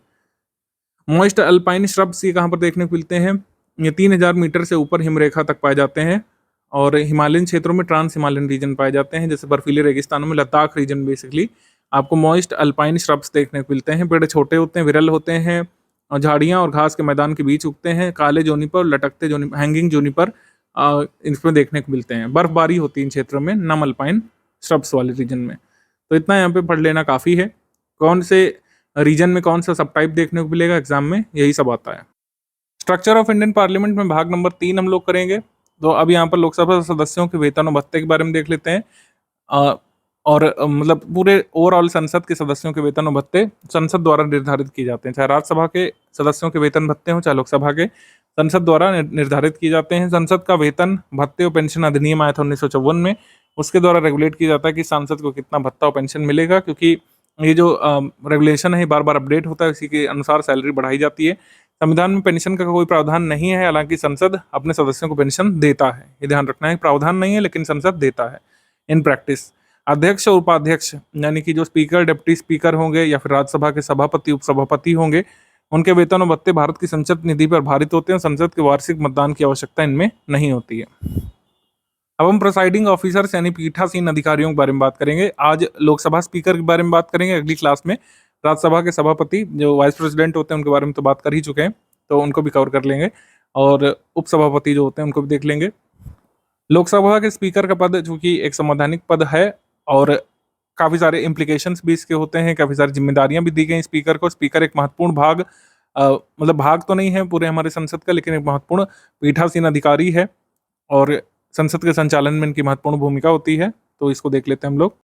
Moist alpine shrubs ये कहाँ पर देखने को मिलते हैं? ये 3000 मीटर से ऊपर हिमरेखा तक पाए जाते हैं। और हिमालयन क्षेत्रों में ट्रांस हिमालयन रीजन पाए जाते हैं, जैसे बर्फीले रेगिस्तानों में लद्दाख रीजन बेसिकली आपको मॉइस्ट अल्पाइन श्रब्स देखने को मिलते हैं। पेड़ छोटे होते हैं, विरल होते हैं, और झाड़ियाँ और घास के मैदान के बीच उगते हैं। काले जोनीपर, लटकते जोनीपर, हैंगिंग जोनीपर इसमें देखने को मिलते हैं। बर्फबारी होती है इन क्षेत्रों में, नम अल्पाइन श्रब्स वाले रीजन में। तो इतना यहाँ पे पढ़ लेना काफ़ी है। कौन से रीजन में कौन सा सब टाइप देखने को मिलेगा एग्जाम में, यही सब आता है। स्ट्रक्चर ऑफ इंडियन पार्लियामेंट में भाग नंबर 3 हम लोग करेंगे। तो अब यहाँ पर लोकसभा सदस्यों के वेतन और भत्ते के बारे में देख लेते हैं। और मतलब पूरे ओवरऑल संसद के सदस्यों के वेतन और भत्ते संसद द्वारा निर्धारित किए जाते हैं, चाहे राज्यसभा के सदस्यों के वेतन भत्ते हों, चाहे लोकसभा के, संसद द्वारा निर्धारित किए जाते हैं। संसद का वेतन, भत्ते और पेंशन अधिनियम आया था 1954 में, उसके द्वारा रेगुलेट किया जाता है कि सांसद को कितना भत्ता और पेंशन मिलेगा। क्योंकि ये जो रेगुलेशन है बार बार अपडेट होता है, इसी के अनुसार सैलरी बढ़ाई जाती है। संविधान में पेंशन का कोई प्रावधान नहीं है, हालांकि संसद अपने सदस्यों को पेंशन देता है, ये ध्यान रखना है। प्रावधान नहीं है लेकिन संसद देता है इन प्रैक्टिस। अध्यक्ष और उपाध्यक्ष यानी कि जो स्पीकर, डिप्टी स्पीकर होंगे या फिर राज्यसभा के सभापति, उपसभापति होंगे, उनके वेतन और भत्ते भारत की संसद निधि पर भारित होते हैं। संसद के वार्षिक मतदान की आवश्यकता इनमें नहीं होती है। अब हम प्रिसाइडिंग ऑफिसर्स यानी पीठासीन अधिकारियों के बारे में बात करेंगे। आज लोकसभा स्पीकर के बारे में बात करेंगे, अगली क्लास में राज्यसभा के सभापति जो वाइस प्रेसिडेंट होते हैं उनके बारे में तो बात कर ही चुके हैं, तो उनको भी कवर कर लेंगे। और उपसभापति जो होते हैं उनको भी देख लेंगे। लोकसभा के स्पीकर का पद चूंकि एक संवैधानिक पद है, और काफ़ी सारे इम्प्लीकेशंस भी इसके होते हैं, काफ़ी सारी ज़िम्मेदारियाँ भी दी गई स्पीकर को। स्पीकर एक महत्वपूर्ण भाग मतलब भाग तो नहीं है पूरे हमारे संसद का, लेकिन एक महत्वपूर्ण पीठासीन अधिकारी है और संसद के संचालन में इनकी महत्वपूर्ण भूमिका होती है। तो इसको देख लेते हैं हम लोग।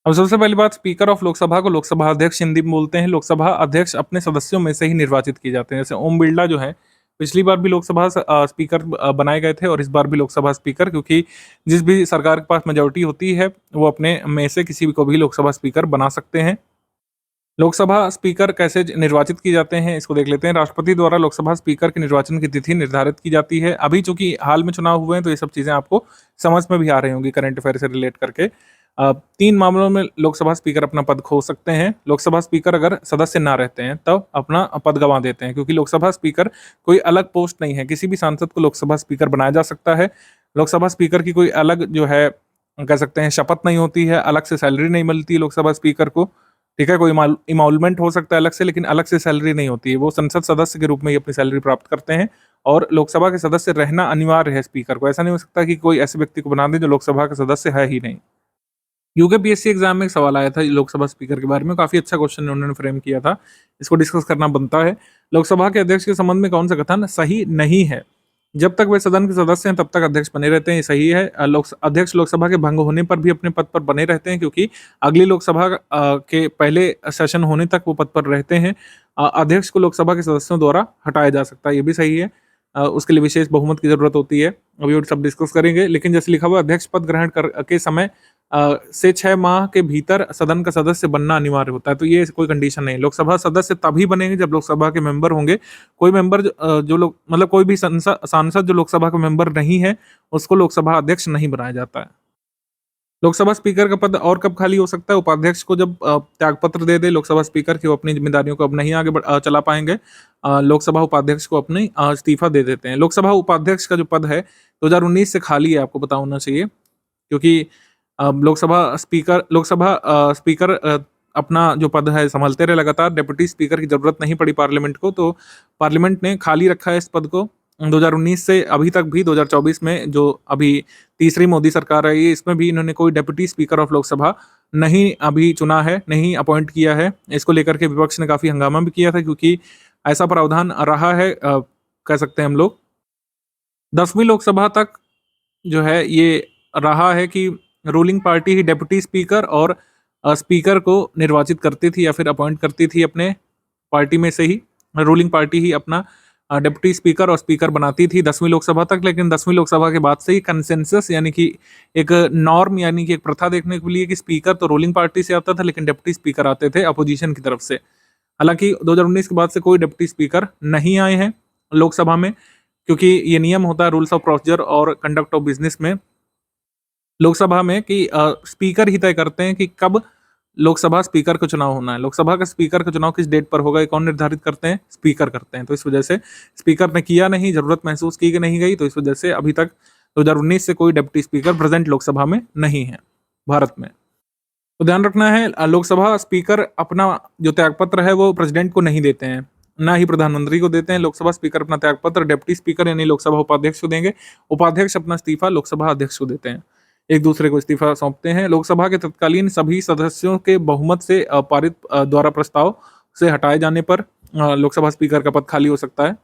अब सबसे पहली बात, स्पीकर ऑफ लोकसभा को लोकसभा अध्यक्ष हिंदी में बोलते हैं। लोकसभा अध्यक्ष अपने सदस्यों में से ही निर्वाचित किए जाते हैं। जैसे ओम बिरला जो है, पिछली बार भी लोकसभा स्पीकर बनाए गए थे और इस बार भी लोकसभा स्पीकर, क्योंकि जिस भी सरकार के पास मेजोरिटी होती है वो अपने में से किसी को भी लोकसभा स्पीकर बना सकते हैं। लोकसभा स्पीकर कैसे निर्वाचित किए जाते हैं, इसको देख लेते हैं। राष्ट्रपति द्वारा लोकसभा स्पीकर के निर्वाचन की तिथि निर्धारित की जाती है। अभी चूंकि हाल में चुनाव हुए हैं तो ये सब चीज़ें आपको समझ में भी आ रही होंगी करंट अफेयर से रिलेट करके। 3 मामलों में लोकसभा स्पीकर अपना पद खो सकते हैं। लोकसभा स्पीकर अगर सदस्य ना रहते हैं तब अपना पद गंवा देते हैं, क्योंकि लोकसभा स्पीकर कोई अलग पोस्ट नहीं है। किसी भी सांसद को लोकसभा स्पीकर बनाया जा सकता है। लोकसभा स्पीकर की कोई अलग जो है कह सकते हैं शपथ नहीं होती है, अलग से सैलरी नहीं मिलती लोकसभा स्पीकर को। ठीक है, कोई इमॉल्वमेंट हो सकता है अलग से, लेकिन अलग से सैलरी नहीं होती है। वो संसद सदस्य के रूप में ही अपनी सैलरी प्राप्त करते हैं और लोकसभा के सदस्य रहना अनिवार्य है स्पीकर को। ऐसा नहीं हो सकता कि कोई ऐसे व्यक्ति को बना दे जो लोकसभा का सदस्य है ही नहीं। यूकेपीएससी एग्जाम में एक सवाल आया था लोकसभा स्पीकर के बारे में, काफी अच्छा क्वेश्चन उन्होंने फ्रेम किया था, इसको डिस्कस करना बनता है। लोकसभा के अध्यक्ष के संबंध में कौन सा कथन सही नहीं है? जब तक वे सदन के सदस्य हैं तब तक अध्यक्ष बने रहते हैं, ये सही है। अध्यक्ष लोकसभा के भंग होने पर भी अपने पद पर बने रहते हैं, क्योंकि अगली लोकसभा के पहले सेशन होने तक वो पद पर रहते हैं। अध्यक्ष को लोकसभा के सदस्यों द्वारा हटाया जा सकता है, ये भी सही है। उसके लिए विशेष बहुमत की जरूरत होती है, अभी वो सब डिस्कस करेंगे। लेकिन जैसे लिखा हुआ अध्यक्ष पद ग्रहण के समय से 6 माह के भीतर सदन का सदस्य बनना अनिवार्य होता है, तो ये कोई कंडीशन नहीं है। लोकसभा सदस्य तभी बनेंगे जब लोकसभा के मेंबर होंगे। कोई मेंबर जो लोग मतलब कोई भी सांसद जो लोकसभा का मेंबर नहीं है उसको लोकसभा अध्यक्ष नहीं बनाया जाता है। लोकसभा स्पीकर का पद और कब खाली हो सकता है? उपाध्यक्ष को जब त्यागपत्र दे दे लोकसभा स्पीकर की, वो अपनी जिम्मेदारियों को अब नहीं आगे चला पाएंगे, लोकसभा उपाध्यक्ष को अपनी इस्तीफा दे देते हैं। लोकसभा उपाध्यक्ष का जो पद है 2019 से खाली है, आपको पता होना चाहिए, क्योंकि लोकसभा स्पीकर अपना जो पद है संभालते रहे लगातार। डेप्यूटी स्पीकर की जरूरत नहीं पड़ी पार्लियामेंट को, तो पार्लियामेंट ने खाली रखा है इस पद को 2019 से अभी तक भी। 2024 में जो अभी तीसरी मोदी सरकार आई है, इसमें भी इन्होंने कोई डेप्यूटी स्पीकर ऑफ लोकसभा नहीं अभी चुना है, नहीं अपॉइंट किया है। इसको लेकर के विपक्ष ने काफी हंगामा भी किया था, क्योंकि ऐसा प्रावधान रहा है कह सकते हैं हम लोग 10वीं लोकसभा तक जो है ये रहा है कि रूलिंग पार्टी ही डेप्यूटी स्पीकर और स्पीकर को निर्वाचित करती थी या फिर अपॉइंट करती थी अपने पार्टी में से ही। रूलिंग पार्टी ही अपना डिप्टी स्पीकर और स्पीकर बनाती थी 10वीं लोकसभा तक। लेकिन 10वीं लोकसभा के बाद से ही कंसेंसस यानी कि एक नॉर्म यानी कि एक प्रथा देखने को मिली कि स्पीकर तो रूलिंग पार्टी से आता था, लेकिन डिप्टी स्पीकर आते थे अपोजिशन की तरफ से। हालांकि 2019 के बाद से कोई डिप्टी स्पीकर नहीं आए हैं लोकसभा में, क्योंकि ये नियम होता है रूल्स ऑफ प्रोसीजर और कंडक्ट ऑफ बिजनेस में लोकसभा में कि स्पीकर ही तय करते हैं कि कब लोकसभा स्पीकर का चुनाव होना है। लोकसभा का स्पीकर का चुनाव किस डेट पर होगा ये कौन निर्धारित करते हैं? स्पीकर करते हैं। तो इस वजह से स्पीकर ने किया नहीं, जरूरत महसूस की नहीं गई, तो इस वजह से अभी तक 2019 से कोई डिप्टी स्पीकर प्रेजेंट लोकसभा में नहीं है भारत में। तो ध्यान रखना है, लोकसभा स्पीकर अपना जो त्यागपत्र है वो प्रेसिडेंट को नहीं देते हैं, ना ही प्रधानमंत्री को देते हैं। लोकसभा स्पीकर अपना त्यागपत्र डिप्टी स्पीकर यानी लोकसभा उपाध्यक्ष को देंगे। उपाध्यक्ष अपना इस्तीफा लोकसभा अध्यक्ष को देते हैं, एक दूसरे को इस्तीफा सौंपते हैं। लोकसभा के तत्कालीन सभी सदस्यों के बहुमत से पारित द्वारा प्रस्ताव से हटाए जाने पर लोकसभा स्पीकर का पद खाली हो सकता है,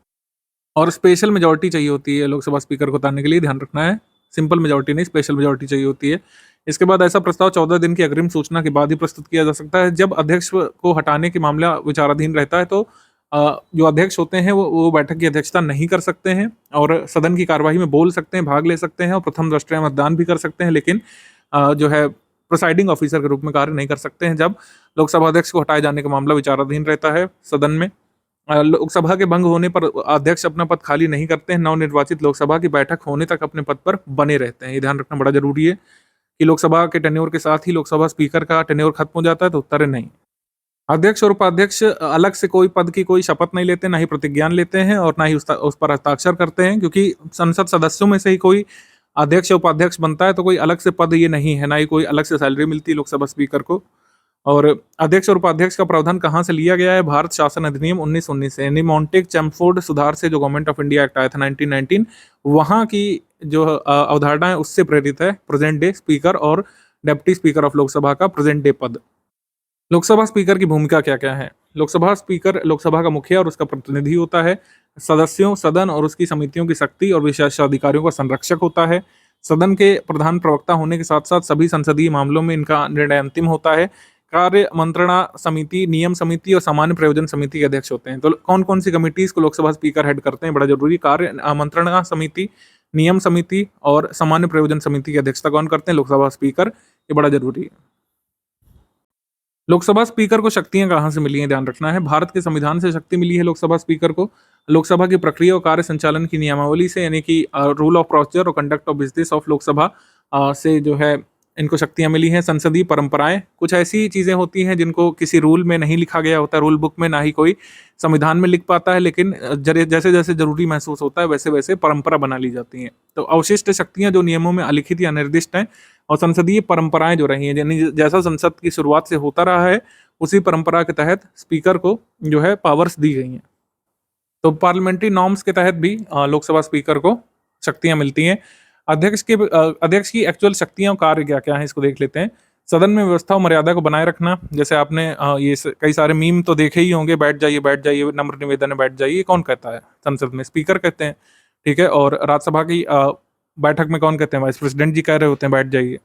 और स्पेशल मेजोरिटी चाहिए होती है लोकसभा स्पीकर को हटाने के लिए, ध्यान रखना है। सिंपल मेजोरिटी नहीं, स्पेशल मेजोरिटी चाहिए होती है। इसके बाद ऐसा प्रस्ताव 14 दिन की अग्रिम सूचना के बाद ही प्रस्तुत किया जा सकता है। जब अध्यक्ष को हटाने के मामला विचाराधीन रहता है तो जो अध्यक्ष होते हैं वो बैठक की अध्यक्षता नहीं कर सकते हैं और सदन की कार्यवाही में बोल सकते हैं, भाग ले सकते हैं और प्रथम दृष्टया मतदान भी कर सकते हैं, लेकिन जो है प्रिसाइडिंग ऑफिसर के रूप में कार्य नहीं कर सकते हैं जब लोकसभा अध्यक्ष को हटाए जाने का मामला विचाराधीन रहता है सदन में। लोकसभा के भंग होने पर अध्यक्ष अपना पद खाली नहीं करते हैं, नवनिर्वाचित लोकसभा की बैठक होने तक अपने पद पर बने रहते हैं। ये ध्यान रखना बड़ा जरूरी है कि लोकसभा के टेन्योर के साथ ही लोकसभा स्पीकर का टेन्योर खत्म हो जाता है, तो उत्तर है नहीं। अध्यक्ष और उपाध्यक्ष अलग से कोई पद की कोई शपथ नहीं लेते, ना ही प्रतिज्ञान लेते हैं और ना ही उस पर हस्ताक्षर करते हैं, क्योंकि संसद सदस्यों में से ही कोई अध्यक्ष या उपाध्यक्ष बनता है, तो कोई अलग से पद ये नहीं है, ना ही कोई अलग से सैलरी मिलती है लोकसभा स्पीकर को। और अध्यक्ष और उपाध्यक्ष का प्रावधान कहाँ से लिया गया है? भारत शासन अधिनियम 1919 से, यानी मॉन्टेग चैमफोर्ड सुधार से जो गवर्नमेंट ऑफ इंडिया एक्ट आया था 1919, वहाँ की जो अवधारणा है उससे प्रेरित है प्रेजेंट डे स्पीकर और डेप्टी स्पीकर ऑफ लोकसभा का प्रेजेंट डे पद। लोकसभा स्पीकर की भूमिका क्या क्या है? लोकसभा स्पीकर लोकसभा का मुखिया और उसका प्रतिनिधि होता है। सदस्यों, सदन और उसकी समितियों की शक्ति और विशेषाधिकारियों का संरक्षक होता है। सदन के प्रधान प्रवक्ता होने के साथ साथ सभी संसदीय मामलों में इनका निर्णय अंतिम होता है। कार्य मंत्रणा समिति, नियम समिति और सामान्य प्रयोजन समिति के अध्यक्ष होते हैं। तो कौन कौन सी कमिटीज को लोकसभा स्पीकर हेड करते हैं, बड़ा जरूरी। कार्य मंत्रणा समिति, नियम समिति और सामान्य प्रयोजन समिति की अध्यक्षता कौन करते हैं? लोकसभा स्पीकर। ये बड़ा जरूरी है। लोकसभा स्पीकर को शक्तियां कहां से मिली हैं, ध्यान रखना है। भारत के संविधान से शक्ति मिली है लोकसभा स्पीकर को। लोकसभा की प्रक्रिया और कार्य संचालन की नियमावली से, यानी कि रूल ऑफ प्रोसीजर और conduct of business of Lok Sabha से जो है इनको शक्तियां मिली हैं। संसदीय परंपराएं, कुछ ऐसी चीजें होती हैं जिनको किसी रूल में नहीं लिखा गया होता है, रूल बुक में, ना ही कोई संविधान में लिख पाता है, लेकिन जैसे जैसे जरूरी महसूस होता है वैसे वैसे परंपरा बना ली जाती हैं। तो अवशिष्ट शक्तियां जो नियमों में अलिखित या निर्दिष्ट हैं, और संसदीय परंपराएं जो रही हैं, यानी जैसा संसद की शुरुआत से होता रहा है उसी परंपरा के तहत स्पीकर को जो है पावर्स दी गई हैं। तो पार्लियामेंट्री नॉर्म्स के तहत भी लोकसभा स्पीकर को शक्तियां मिलती हैं। अध्यक्ष की एक्चुअल शक्तियां और कार्य क्या क्या है, इसको देख लेते हैं। सदन में व्यवस्था और मर्यादा को बनाए रखना, जैसे आपने कई सारे मीम तो देखे ही होंगे, बैठ जाइए नम्र निवेदन है, बैठ जाइए, कौन कहता है? संसद में स्पीकर कहते हैं, ठीक है। और राज्यसभा की बैठक में कौन कहते हैं? वाइस प्रेसिडेंट जी कह रहे होते हैं, बैठ जाइए।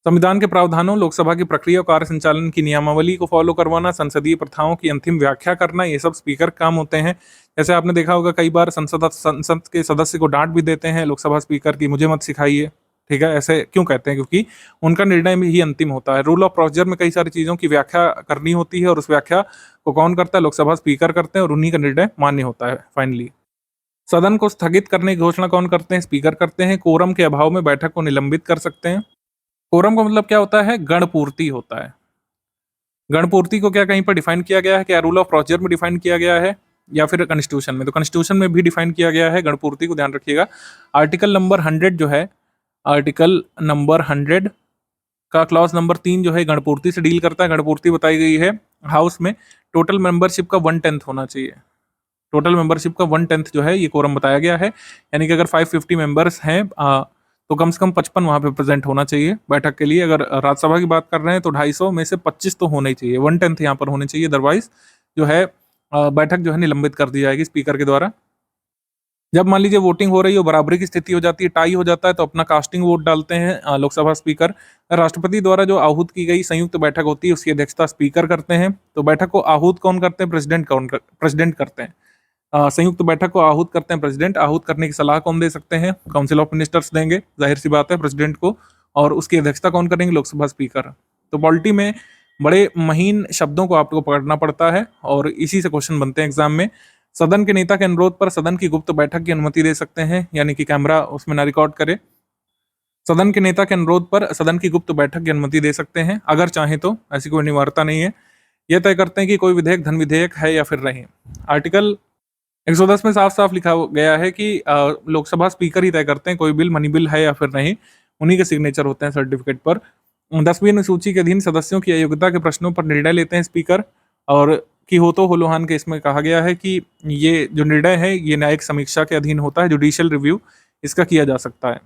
संविधान के प्रावधानों, लोकसभा की प्रक्रिया और कार्य संचालन की नियमावली को फॉलो करवाना, संसदीय प्रथाओं की अंतिम व्याख्या करना, ये सब स्पीकर काम होते हैं। जैसे आपने देखा होगा कई बार संसद के सदस्य को डांट भी देते हैं लोकसभा स्पीकर की, मुझे मत सिखाइए, ठीक है। ऐसे क्यों कहते हैं? क्योंकि उनका निर्णय भी ही अंतिम होता है। रूल ऑफ प्रोसीजर में कई सारी चीजों की व्याख्या करनी होती है और उस व्याख्या को कौन करता है? लोकसभा स्पीकर करते हैं, और उन्हीं का निर्णय मान्य होता है फाइनली। सदन को स्थगित करने की घोषणा कौन करते हैं? स्पीकर करते हैं। कोरम के अभाव में बैठक को निलंबित कर सकते हैं। कोरम का मतलब क्या होता है? गणपूर्ति होता है। गणपूर्ति को क्या कहीं पर डिफाइन किया गया है? क्या रूल ऑफ प्रोसीजर में डिफाइन किया गया है या फिर कॉन्स्टिट्यूशन में? तो कॉन्स्टिट्यूशन में भी डिफाइन किया गया है गणपूर्ति को, ध्यान रखिएगा। आर्टिकल नंबर 100 जो है, आर्टिकल नंबर 100 का क्लॉज नंबर 3 जो है गणपूर्ति से डील करता है। गणपूर्ति बताई गई है हाउस में टोटल मेंबरशिप का 1/10 होना चाहिए। टोटल मेंबरशिप का 1/10 जो है ये कोरम बताया गया है, यानी कि अगर 550 मेंबर्स हैं तो कम से कम 55 वहाँ पे प्रेजेंट होना चाहिए बैठक के लिए। अगर राज्यसभा की बात कर रहे हैं तो 250 में से 25 तो होना ही चाहिए, 1/10 यहाँ पर होने चाहिए, अदरवाइज जो है बैठक जो है निलंबित कर दी जाएगी स्पीकर के द्वारा। जब मान लीजिए वोटिंग हो रही हो, बराबरी की स्थिति हो जाती है, टाई हो जाता है, तो अपना कास्टिंग वोट डालते हैं लोकसभा स्पीकर। राष्ट्रपति द्वारा जो आहूत की गई संयुक्त बैठक होती है उसकी अध्यक्षता स्पीकर करते हैं। तो बैठक को आहूत कौन करते हैं? प्रेसिडेंट करते हैं। संयुक्त बैठक को आहूत करते हैं प्रेसिडेंट। आहूत करने की सलाह कौन दे सकते हैं? काउंसिल ऑफ मिनिस्टर्स देंगे, जाहिर सी बात है, प्रेसिडेंट को। और उसकी अध्यक्षता कौन करेंगे? लोकसभा स्पीकर। तो पॉलिटी में बड़े महीन शब्दों को आपको पकड़ना पड़ता है और इसी से क्वेश्चन बनते हैं एग्जाम में। सदन के नेता के अनुरोध पर सदन की गुप्त बैठक की अनुमति दे सकते हैं, यानी कि कैमरा उसमें ना रिकॉर्ड करे। सदन के नेता के अनुरोध पर सदन की गुप्त बैठक की अनुमति दे सकते हैं अगर चाहें तो, ऐसी कोई अनिवार्यता नहीं है। यह तय करते हैं कि कोई विधेयक धन विधेयक है या फिर नहीं। आर्टिकल 110 में साफ साफ लिखा गया है कि लोकसभा स्पीकर ही तय करते हैं कोई बिल मनी बिल है या फिर नहीं, उन्हीं के सिग्नेचर होते हैं सर्टिफिकेट पर। 10वीं अनुसूची के अधीन सदस्यों की अयोग्यता के प्रश्नों पर निर्णय लेते हैं स्पीकर, और की हो तो लोहान के इसमें कहा गया है कि ये जो निर्णय है ये न्यायिक समीक्षा के अधीन होता है, जुडिशियल रिव्यू इसका किया जा सकता है।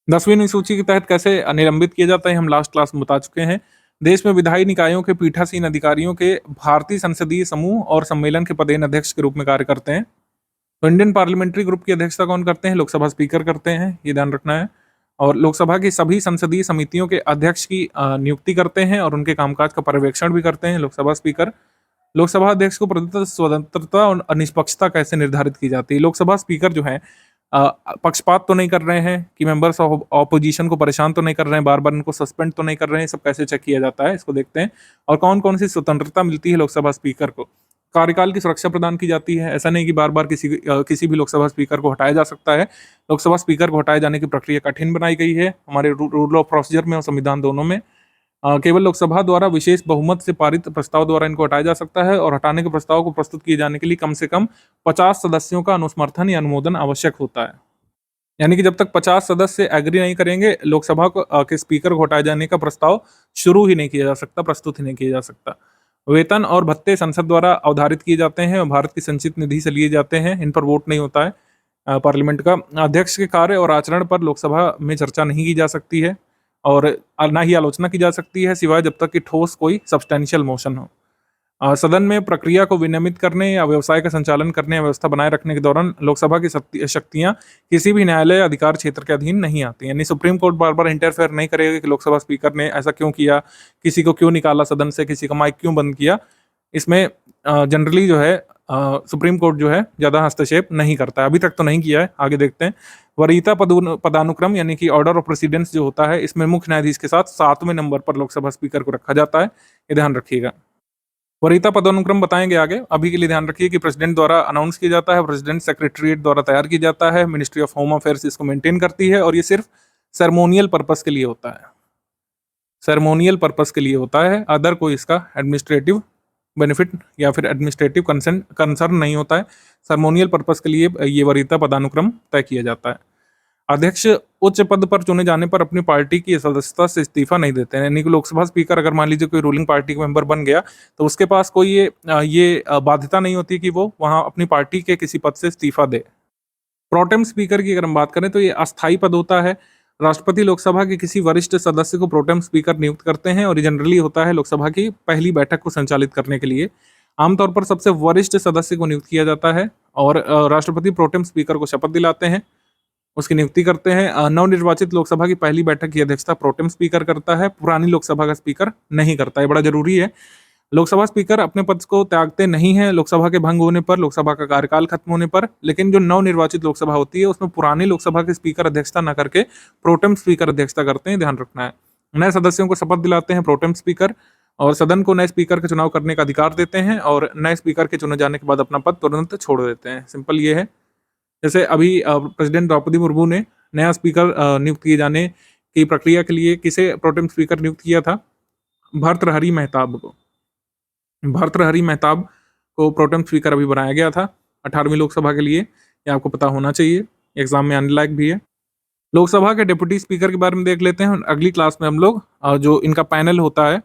10वीं अनुसूची के तहत कैसे निलंबित किया जाता है हम लास्ट क्लास में बता चुके हैं। देश में विधायी निकायों के पीठासीन अधिकारियों के भारतीय संसदीय समूह और सम्मेलन के पदेन अध्यक्ष के रूप में कार्य करते हैं। तो इंडियन पार्लियामेंट्री ग्रुप की अध्यक्षता कौन करते हैं? लोकसभा स्पीकर करते हैं, ये ध्यान रखना है। और लोकसभा की सभी संसदीय समितियों के अध्यक्ष की नियुक्ति करते हैं और उनके कामकाज का पर्यवेक्षण भी करते हैं लोकसभा स्पीकर। लोकसभा अध्यक्ष को प्रदत्त स्वतंत्रता और निष्पक्षता कैसे निर्धारित की जाती है? लोकसभा स्पीकर जो है पक्षपात तो नहीं कर रहे हैं कि मेंबर्स ऑफ ऑपोजिशन को परेशान तो नहीं कर रहे हैं, बार बार इनको सस्पेंड तो नहीं कर रहे हैं, सब कैसे चेक किया जाता है इसको देखते हैं। और कौन कौन सी स्वतंत्रता मिलती है लोकसभा स्पीकर को? कार्यकाल की सुरक्षा प्रदान की जाती है, ऐसा नहीं कि बार बार किसी भी लोकसभा स्पीकर को हटाया जा सकता है। लोकसभा स्पीकर को हटाए जाने की प्रक्रिया कठिन बनाई गई है हमारे रूल ऑफ प्रोसीजर में और संविधान दोनों में। केवल लोकसभा द्वारा विशेष बहुमत से पारित प्रस्ताव द्वारा इनको हटाया जा सकता है, और हटाने के प्रस्ताव को प्रस्तुत किए जाने के लिए कम से कम 50 सदस्यों का अनुसमर्थन या अनुमोदन आवश्यक होता है। यानी कि जब तक 50 सदस्य एग्री नहीं करेंगे, लोकसभा के स्पीकर को हटाए जाने का प्रस्ताव शुरू ही नहीं किया जा सकता, प्रस्तुत ही नहीं किया जा सकता। वेतन और भत्ते संसद द्वारा अवधारित किए जाते हैं और भारत की संचित निधि से लिए जाते हैं, इन पर वोट नहीं होता है पार्लियामेंट का। अध्यक्ष के कार्य और आचरण पर लोकसभा में चर्चा नहीं की जा सकती है, और ना ही आलोचना की जा सकती है सिवाय जब तक कि ठोस कोई सब्सटेंशियल मोशन हो। सदन में प्रक्रिया को विनियमित करने या व्यवसाय का संचालन करने या व्यवस्था बनाए रखने के दौरान लोकसभा की शक्तियां किसी भी न्यायालय अधिकार क्षेत्र के अधीन नहीं आती। यानी सुप्रीम कोर्ट बार बार इंटरफेयर नहीं करेगा कि लोकसभा स्पीकर ने ऐसा क्यों किया, किसी को क्यों निकाला सदन से, किसी का माइक क्यों बंद किया। इसमें जनरली जो है सुप्रीम कोर्ट जो है ज्यादा हस्तक्षेप नहीं करता है। अभी तक तो नहीं किया है, आगे देखते हैं। वरीयता पदानुक्रम यानी कि ऑर्डर ऑफ प्रेसिडेंस जो होता है, इसमें मुख्य न्यायाधीश के साथ 7वें नंबर पर लोकसभा स्पीकर को रखा जाता है, ये ध्यान रखिएगा। वरीयता पदानुक्रम बताएंगे आगे, अभी के लिए ध्यान रखिए कि प्रेसिडेंट द्वारा अनाउंस किया जाता है, प्रेसिडेंट सेक्रेटरीट द्वारा तैयार किया जाता है, मिनिस्ट्री ऑफ होम अफेयर्स इसको मेंटेन करती है और ये सिर्फ सेरेमोनियल पर्पस के लिए होता है, सेरेमोनियल पर्पस के लिए होता है। अदर कोई इसका एडमिनिस्ट्रेटिव बेनिफिट या फिर एडमिनिस्ट्रेटिव कंसर्न नहीं होता है। सेरेमोनियल पर्पस के लिए ये वरीयता पदानुक्रम तय किया जाता है। अध्यक्ष उच्च पद पर चुने जाने पर अपनी पार्टी की सदस्यता से इस्तीफा नहीं देते हैं। यानी कि लोकसभा स्पीकर अगर मान लीजिए कोई रूलिंग पार्टी का मेंबर बन गया तो उसके पास कोई ये बाध्यता नहीं होती कि वो वहां अपनी पार्टी के किसी पद से इस्तीफा दे। प्रोटेम स्पीकर की अगर हम बात करें तो ये अस्थायी पद होता है। राष्ट्रपति लोकसभा के किसी वरिष्ठ सदस्य को प्रोटेम स्पीकर नियुक्त करते हैं और ये जनरली होता है लोकसभा की पहली बैठक को संचालित करने के लिए। आमतौर पर सबसे वरिष्ठ सदस्य को नियुक्त किया जाता है और राष्ट्रपति प्रोटेम स्पीकर को शपथ दिलाते हैं, उसकी नियुक्ति करते हैं। नवनिर्वाचित लोकसभा की पहली बैठक की अध्यक्षता प्रोटेम स्पीकर करता है, पुरानी लोकसभा का स्पीकर नहीं करता है, बड़ा जरूरी है। लोकसभा स्पीकर अपने पद को त्यागते नहीं है लोकसभा के भंग होने पर, लोकसभा का कार्यकाल खत्म होने पर, लेकिन जो नवनिर्वाचित लोकसभा होती है उसमें पुरानी लोकसभा के स्पीकर अध्यक्षता न करके प्रोटेम स्पीकर अध्यक्षता करते हैं, ध्यान रखना है। नए सदस्यों को शपथ दिलाते हैं प्रोटेम स्पीकर और सदन को नए स्पीकर का चुनाव करने का अधिकार देते हैं और नए स्पीकर के चुने जाने के बाद अपना पद तुरंत छोड़ देते हैं। सिंपल ये है। जैसे अभी प्रेसिडेंट द्रौपदी मुर्मू ने नया स्पीकर नियुक्त किए जाने की प्रक्रिया के लिए किसे प्रोटेम स्पीकर नियुक्त किया था? भर्तृहरि मेहताब को। भर्तृहरि मेहताब को प्रोटेम स्पीकर अभी बनाया गया था 18वीं लोकसभा के लिए, ये आपको पता होना चाहिए, एग्जाम में आने लायक भी है। लोकसभा के डिप्टी स्पीकर के बारे में देख लेते हैं अगली क्लास में। हम लोग जो इनका पैनल होता है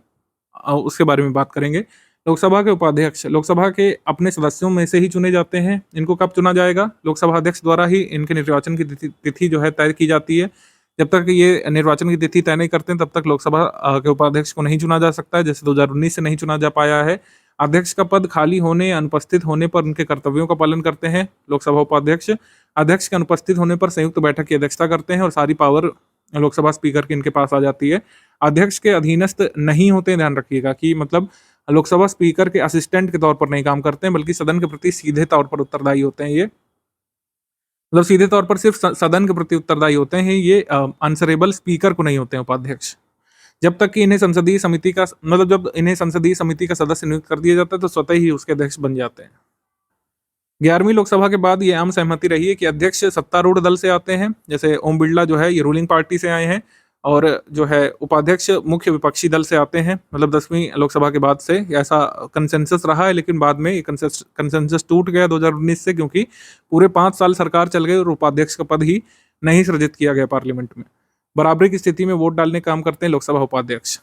उसके बारे में बात करेंगे। लोकसभा के उपाध्यक्ष लोकसभा के अपने सदस्यों में से ही चुने जाते हैं। इनको कब चुना जाएगा? लोकसभा अध्यक्ष द्वारा ही इनके निर्वाचन की तिथि जो है तय की जाती है। जब तक ये निर्वाचन की तिथि तय नहीं करते हैं तब तक लोकसभा के उपाध्यक्ष को नहीं चुना जा सकता है, जैसे 2019 से नहीं चुना जा पाया है। अध्यक्ष का पद खाली होने या अनुपस्थित होने पर उनके कर्तव्यों का पालन करते हैं लोकसभा उपाध्यक्ष। अध्यक्ष के अनुपस्थित होने पर संयुक्त बैठक की अध्यक्षता करते हैं और सारी पावर लोकसभा स्पीकर की इनके पास आ जाती है। अध्यक्ष के अधीनस्थ नहीं होते, ध्यान रखिएगा कि मतलब लोकसभा स्पीकर के असिस्टेंट के तौर पर नहीं काम करते हैं, बल्कि सदन के प्रति सीधे तौर पर उत्तरदायी होते हैं। ये मतलब सीधे तौर पर सिर्फ सदन के प्रति उत्तरदायी होते हैं, ये आंसरेबल स्पीकर को नहीं होते हैं उपाध्यक्ष। जब तक कि इन्हें संसदीय समिति का मतलब जब इन्हें संसदीय समिति का सदस्य नियुक्त कर दिया जाता है तो स्वतः ही उसके अध्यक्ष बन जाते हैं। 11वीं लोकसभा के बाद ये आम सहमति रही है कि अध्यक्ष सत्तारूढ़ दल से आते हैं, जैसे ओम बिरला जो है ये रूलिंग पार्टी से आए हैं, और जो है उपाध्यक्ष मुख्य विपक्षी दल से आते हैं। मतलब 10वीं लोकसभा के बाद से ऐसा कंसेंसस रहा है, लेकिन बाद में ये कंसेंसस टूट गया 2019 से, क्योंकि पूरे 5 साल सरकार चल गई और उपाध्यक्ष का पद ही नहीं सृजित किया गया पार्लियामेंट में। बराबरी की स्थिति में वोट डालने का काम करते हैं लोकसभा उपाध्यक्ष।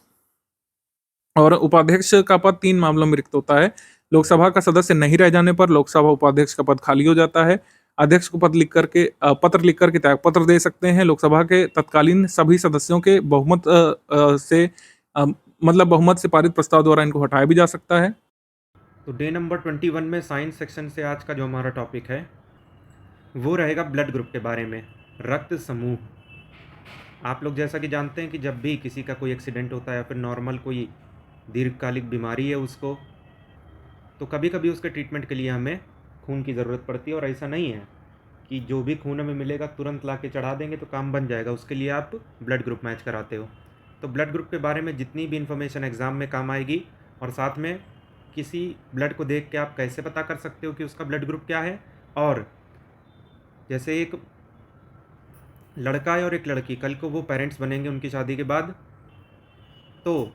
और उपाध्यक्ष का पद 3 मामलों में रिक्त होता है। लोकसभा का सदस्य नहीं रह जाने पर लोकसभा उपाध्यक्ष का पद खाली हो जाता है। अध्यक्ष को पत्र लिख करके त्याग पत्र दे सकते हैं। लोकसभा के तत्कालीन सभी सदस्यों के बहुमत से पारित प्रस्ताव द्वारा इनको हटाया भी जा सकता है। तो डे नंबर 21 में साइंस सेक्शन से आज का जो हमारा टॉपिक है वो रहेगा ब्लड ग्रुप के बारे में, रक्त समूह। आप लोग जैसा कि जानते हैं कि जब भी किसी का कोई एक्सीडेंट होता है या फिर नॉर्मल कोई दीर्घकालिक बीमारी है उसको, तो कभी कभी उसके ट्रीटमेंट के लिए हमें खून की ज़रूरत पड़ती है। और ऐसा नहीं है कि जो भी खून हमें मिलेगा तुरंत ला के चढ़ा देंगे तो काम बन जाएगा, उसके लिए आप ब्लड ग्रुप मैच कराते हो। तो ब्लड ग्रुप के बारे में जितनी भी इन्फॉर्मेशन एग्ज़ाम में काम आएगी, और साथ में किसी ब्लड को देख के आप कैसे पता कर सकते हो कि उसका ब्लड ग्रुप क्या है। और जैसे एक लड़का है और एक लड़की, कल को वो पेरेंट्स बनेंगे उनकी शादी के बाद, तो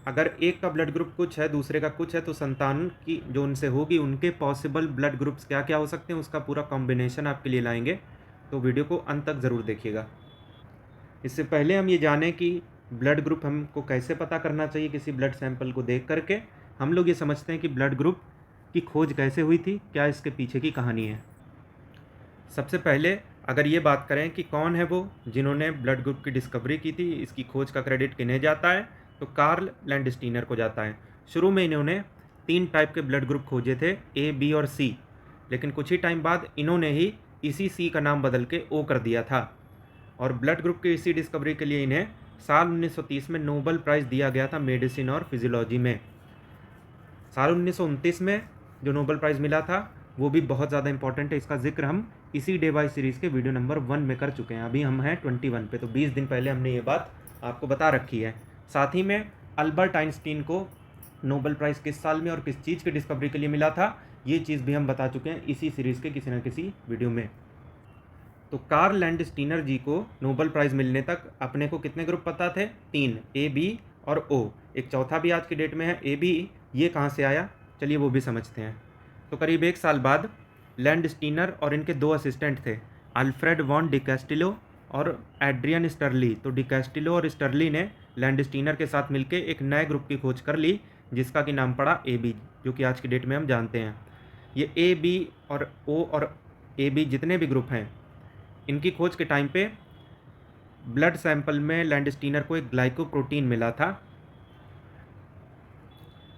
अगर एक का ब्लड ग्रुप कुछ है दूसरे का कुछ है, तो संतान की जो उनसे होगी उनके पॉसिबल ब्लड ग्रुप्स क्या क्या हो सकते हैं उसका पूरा कॉम्बिनेशन आपके लिए लाएंगे। तो वीडियो को अंत तक ज़रूर देखिएगा। इससे पहले हम ये जानें कि ब्लड ग्रुप हमको कैसे पता करना चाहिए किसी ब्लड सैंपल को देख करके। हम लोग ये समझते हैं कि ब्लड ग्रुप की खोज कैसे हुई थी, क्या इसके पीछे की कहानी है। सबसे पहले अगर ये बात करें कि कौन है वो जिन्होंने ब्लड ग्रुप की डिस्कवरी की थी, इसकी खोज का क्रेडिट किन्हें जाता है, तो कार्ल लैंडस्टीनर को जाता है। शुरू में इन्होंने 3 टाइप के ब्लड ग्रुप खोजे थे, ए, बी और सी, लेकिन कुछ ही टाइम बाद इन्होंने ही इसी सी का नाम बदल के ओ कर दिया था। और ब्लड ग्रुप की इसी डिस्कवरी के लिए इन्हें साल 1930 में नोबेल प्राइज़ दिया गया था मेडिसिन और फिजियोलॉजी में। साल 1929 में जो नोबेल प्राइज़ मिला था वो भी बहुत ज़्यादा इंपॉर्टेंट है, इसका जिक्र हम इसी डे वाइज सीरीज़ के वीडियो नंबर 1 में कर चुके हैं। अभी हम हैं 21 पे, तो 20 दिन पहले हमने ये बात आपको बता रखी है। साथ ही में अल्बर्ट आइंस्टीन को नोबेल प्राइज़ किस साल में और किस चीज़ की डिस्कवरी के लिए मिला था, ये चीज़ भी हम बता चुके हैं इसी सीरीज़ के किसी न किसी वीडियो में। तो कार्ल लैंडस्टीनर जी को नोबेल प्राइज़ मिलने तक अपने को कितने ग्रुप पता थे? 3, ए, बी और ओ। एक चौथा भी आज की डेट में है, ए बी। ये कहाँ से आया, चलिए वो भी समझते हैं। तो करीब 1 साल बाद लैंडस्टीनर और इनके 2 असिस्टेंट थे, अल्फ्रेड वॉन डी कैस्टिलो और एड्रियन स्टर्ली। तो डी कैस्टिलो और स्टर्ली ने लैंडस्टीनर के साथ मिलकर एक नए ग्रुप की खोज कर ली, जिसका कि नाम पड़ा ए बी, जो कि आज की डेट में हम जानते हैं। ये ए बी और ओ और ए बी जितने भी ग्रुप हैं, इनकी खोज के टाइम पे ब्लड सैंपल में लैंडस्टीनर को एक ग्लाइकोप्रोटीन मिला था,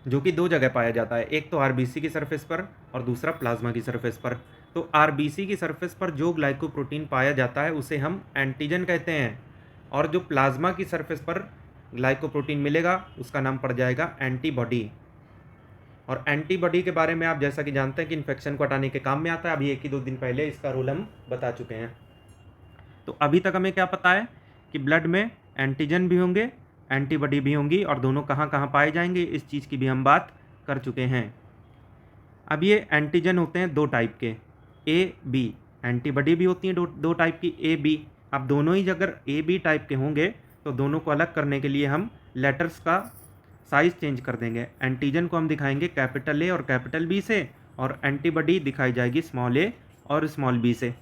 जो कि 2 जगह पाया जाता है, एक तो आरबीसी की सरफेस पर और दूसरा प्लाज्मा की सरफेस पर। तो आरबीसी की सरफेस पर जो ग्लाइकोप्रोटीन पाया जाता है उसे हम एंटीजन कहते हैं, और जो प्लाज्मा की सरफेस पर ग्लाइकोप्रोटीन मिलेगा उसका नाम पड़ जाएगा एंटीबॉडी। और एंटीबॉडी के बारे में आप जैसा कि जानते हैं कि इन्फेक्शन को हटाने के काम में आता है। अभी 1 ही 2 दिन पहले इसका रोल हम बता चुके हैं। तो अभी तक हमें क्या पता है कि ब्लड में एंटीजन भी होंगे, एंटीबॉडी भी होंगी, और दोनों कहाँ कहाँ पाए जाएंगे इस चीज़ की भी हम बात कर चुके हैं। अब ये एंटीजन होते हैं 2 टाइप के, ए बी। एंटीबॉडी भी होती हैं 2 टाइप की, ए बी। अब दोनों ही अगर ए बी टाइप के होंगे तो दोनों को अलग करने के लिए हम लेटर्स का साइज़ चेंज कर देंगे। एंटीजन को हम दिखाएंगे कैपिटल ए और कैपिटल बी से, और एंटीबॉडी दिखाई जाएगी स्मॉल ए और स्मॉल बी से।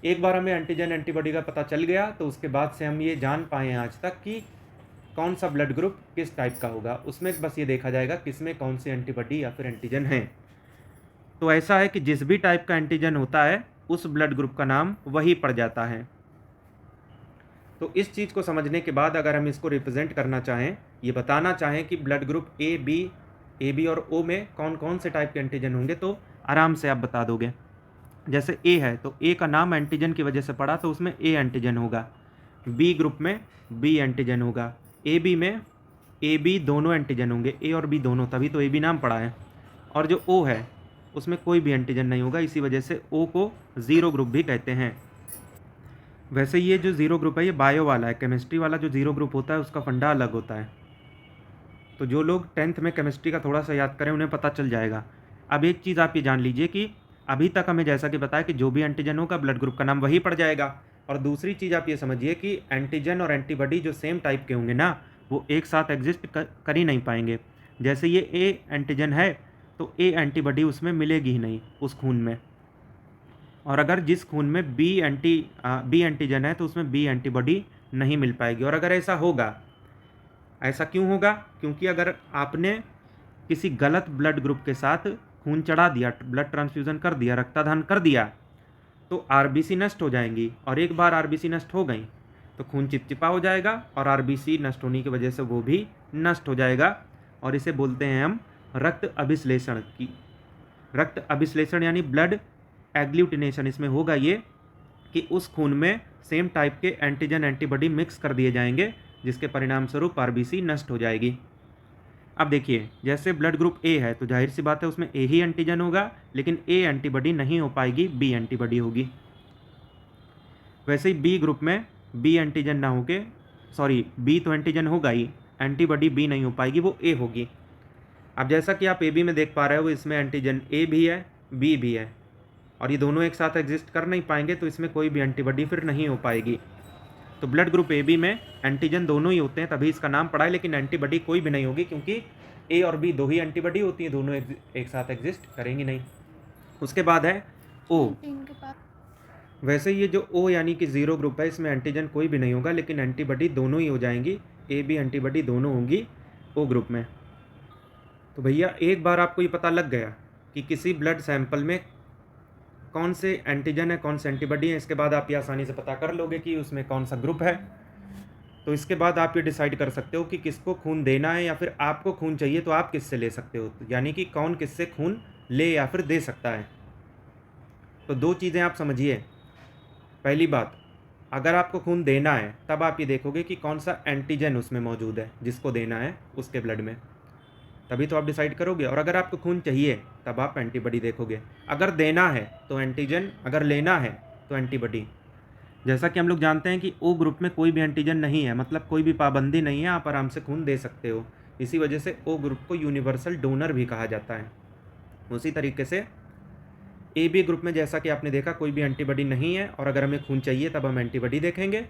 एक बार हमें एंटीजन एंटीबॉडी का पता चल गया तो उसके बाद से हम ये जान पाए हैं आज तक कि कौन सा ब्लड ग्रुप किस टाइप का होगा। उसमें बस ये देखा जाएगा किसमें कौन सी एंटीबॉडी या फिर एंटीजन है। तो ऐसा है कि जिस भी टाइप का एंटीजन होता है उस ब्लड ग्रुप का नाम वही पड़ जाता है। तो इस चीज़ को समझने के बाद अगर हम इसको रिप्रेजेंट करना चाहें, ये बताना चाहें कि ब्लड ग्रुप ए बी और ओ में कौन कौन से टाइप के एंटीजन होंगे, तो आराम से आप बता दोगे। जैसे ए है तो ए का नाम एंटीजन की वजह से पड़ा तो उसमें ए एंटीजन होगा, बी ग्रुप में बी एंटीजन होगा, ए बी में ए बी दोनों एंटीजन होंगे, ए और बी दोनों, तभी तो ए बी नाम पड़ा है। और जो ओ है उसमें कोई भी एंटीजन नहीं होगा, इसी वजह से ओ को ज़ीरो ग्रुप भी कहते हैं। वैसे ये जो ज़ीरो ग्रुप है ये बायो वाला है, केमिस्ट्री वाला जो ज़ीरो ग्रुप होता है उसका फंडा अलग होता है। तो जो लोग 10th में केमिस्ट्री का थोड़ा सा याद करें उन्हें पता चल जाएगा। अब एक चीज़ आप ये जान लीजिए कि अभी तक हमें जैसा कि बताया कि जो भी एंटीजन होगा ब्लड ग्रुप का नाम वही पड़ जाएगा। और दूसरी चीज़ आप ये समझिए कि एंटीजन और एंटीबॉडी जो सेम टाइप के होंगे ना, वो एक साथ एग्जिस्ट कर ही नहीं पाएंगे। जैसे ये ए एंटीजन है तो ए एंटीबॉडी उसमें मिलेगी ही नहीं उस खून में, और अगर जिस खून में बी एंटीजन है तो उसमें बी एंटीबॉडी नहीं मिल पाएगी। और अगर ऐसा होगा, ऐसा क्यों होगा? क्योंकि अगर आपने किसी गलत ब्लड ग्रुप के साथ खून चढ़ा दिया, ब्लड ट्रांसफ्यूज़न कर दिया, रक्तदान कर दिया, तो आरबीसी नष्ट हो जाएंगी, और एक बार आरबीसी नष्ट हो गई तो खून चिपचिपा हो जाएगा और आरबीसी नष्ट होने की वजह से वो भी नष्ट हो जाएगा। और इसे बोलते हैं हम रक्त अभिश्लेषण यानी ब्लड एग्लूटिनेशन। इसमें होगा ये कि उस खून में सेम टाइप के एंटीजन एंटीबॉडी मिक्स कर दिए जाएंगे, जिसके परिणाम स्वरूप आरबीसी नष्ट हो जाएगी। अब देखिए, जैसे ब्लड ग्रुप ए है तो जाहिर सी बात है उसमें ए ही एंटीजन होगा, लेकिन ए एंटीबॉडी नहीं हो पाएगी, बी एंटीबॉडी होगी। वैसे ही बी ग्रुप में बी एंटीजन ना होके, सॉरी बी तो एंटीजन होगा ही, एंटीबॉडी बी नहीं हो पाएगी, वो ए होगी। अब जैसा कि आप ए बी में देख पा रहे हो, इसमें एंटीजन ए भी है, बी भी है, और ये दोनों एक साथ एग्जिस्ट कर नहीं पाएंगे, तो इसमें कोई भी एंटीबॉडी फिर नहीं हो पाएगी। तो ब्लड ग्रुप ए बी में एंटीजन दोनों ही होते हैं, तभी इसका नाम पड़ा है, लेकिन एंटीबॉडी कोई भी नहीं होगी, क्योंकि ए और बी 2 ही एंटीबॉडी होती हैं, दोनों एक साथ एग्जिस्ट करेंगी नहीं। उसके बाद है ओ। वैसे ये जो ओ यानी कि ज़ीरो ग्रुप है, इसमें एंटीजन कोई भी नहीं होगा, लेकिन एंटीबॉडी दोनों ही हो जाएंगी, ए बी एंटीबॉडी दोनों होंगी ओ ग्रुप में। तो भैया एक बार आपको ये पता लग गया कि किसी ब्लड सैंपल में कौन से एंटीजन है, कौन से एंटीबॉडी है, इसके बाद आप ये आसानी से पता कर लोगे कि उसमें कौन सा ग्रुप है। तो इसके बाद आप ये डिसाइड कर सकते हो कि किसको खून देना है, या फिर आपको खून चाहिए तो आप किससे ले सकते हो, यानी कि कौन किससे खून ले या फिर दे सकता है। तो दो चीज़ें आप समझिए। पहली बात, अगर आपको खून देना है तब आप ये देखोगे कि कौन सा एंटीजन उसमें मौजूद है जिसको देना है उसके ब्लड में, तभी तो आप डिसाइड करोगे। और अगर आपको खून चाहिए तब आप एंटीबॉडी देखोगे। अगर देना है तो एंटीजन, अगर लेना है तो एंटीबॉडी। जैसा कि हम लोग जानते हैं कि ओ ग्रुप में कोई भी एंटीजन नहीं है, मतलब कोई भी पाबंदी नहीं है, आप आराम से खून दे सकते हो। इसी वजह से ओ ग्रुप को यूनिवर्सल डोनर भी कहा जाता है। उसी तरीके से ए बी ग्रुप में जैसा कि आपने देखा कोई भी एंटीबॉडी नहीं है, और अगर हमें खून चाहिए तब हम एंटीबॉडी देखेंगे।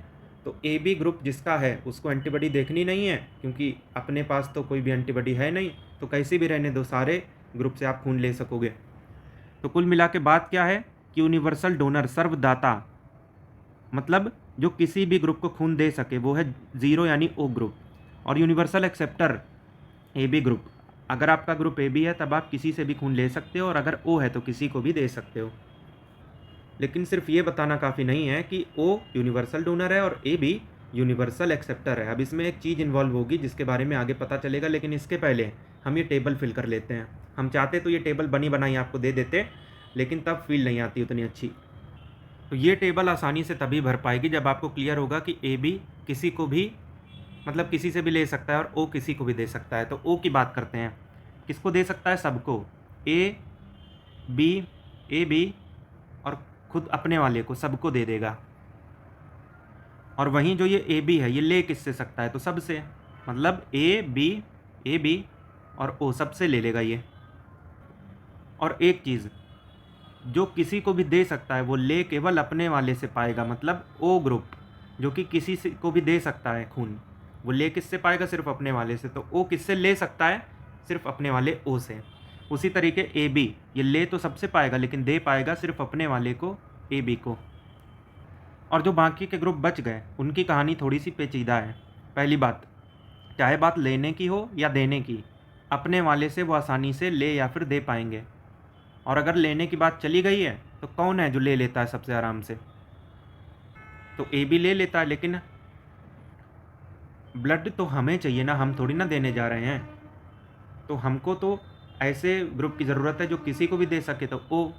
तो ए बी ग्रुप जिसका है उसको एंटीबॉडी देखनी नहीं है, क्योंकि अपने पास तो कोई भी एंटीबॉडी है नहीं, तो कैसे भी रहने दो, सारे ग्रुप से आप खून ले सकोगे। तो कुल मिला के बात क्या है कि यूनिवर्सल डोनर, सर्वदाता, मतलब जो किसी भी ग्रुप को खून दे सके, वो है 0 यानी ओ ग्रुप। और universal acceptor A B group, अगर आपका ग्रुप ए बी है तब आप किसी से भी खून ले सकते हो, और अगर ओ है तो किसी को भी दे सकते हो। लेकिन सिर्फ ये बताना काफ़ी नहीं है कि ओ यूनिवर्सल डोनर है और ए बी यूनिवर्सल एक्सेप्टर है। अब इसमें एक चीज़ इन्वॉल्व होगी जिसके बारे में आगे पता चलेगा, लेकिन इसके पहले हम ये टेबल फिल कर लेते हैं। हम चाहते तो ये टेबल बनी बनाई आपको दे देते, लेकिन तब फील नहीं आती उतनी अच्छी। तो ये टेबल आसानी से तभी भर पाएगी जब आपको क्लियर होगा कि ए बी किसी को भी, मतलब किसी से भी ले सकता है, और ओ किसी को भी दे सकता है। तो ओ की बात करते हैं, किसको दे सकता है? सबको। ए बी और खुद अपने वाले को, सबको दे देगा। और वहीं जो ये ए बी है ये ले किससे सकता है? तो सबसे, मतलब ए बी और ओ सबसे ले लेगा ये। और एक चीज़, जो किसी को भी दे सकता है वो ले केवल अपने वाले से पाएगा, मतलब ओ ग्रुप जो कि किसी से को भी दे सकता है खून, वो ले किससे पाएगा? सिर्फ अपने वाले से। तो ओ किससे ले सकता है? सिर्फ अपने वाले ओ से। उसी तरीके ए बी, ये ले तो सबसे पाएगा लेकिन दे पाएगा सिर्फ अपने वाले को, ए बी को। और जो बाकी के ग्रुप बच गए उनकी कहानी थोड़ी सी पेचीदा है। पहली बात, चाहे बात लेने की हो या देने की, अपने वाले से वो आसानी से ले या फिर दे पाएंगे। और अगर लेने की बात चली गई है तो कौन है जो ले लेता है सबसे आराम से? तो ए बी ले लेता है, लेकिन ब्लड तो हमें चाहिए ना, हम थोड़ी ना देने जा रहे हैं। तो हमको तो ऐसे ग्रुप की ज़रूरत है जो किसी को भी दे सके, तो ओ।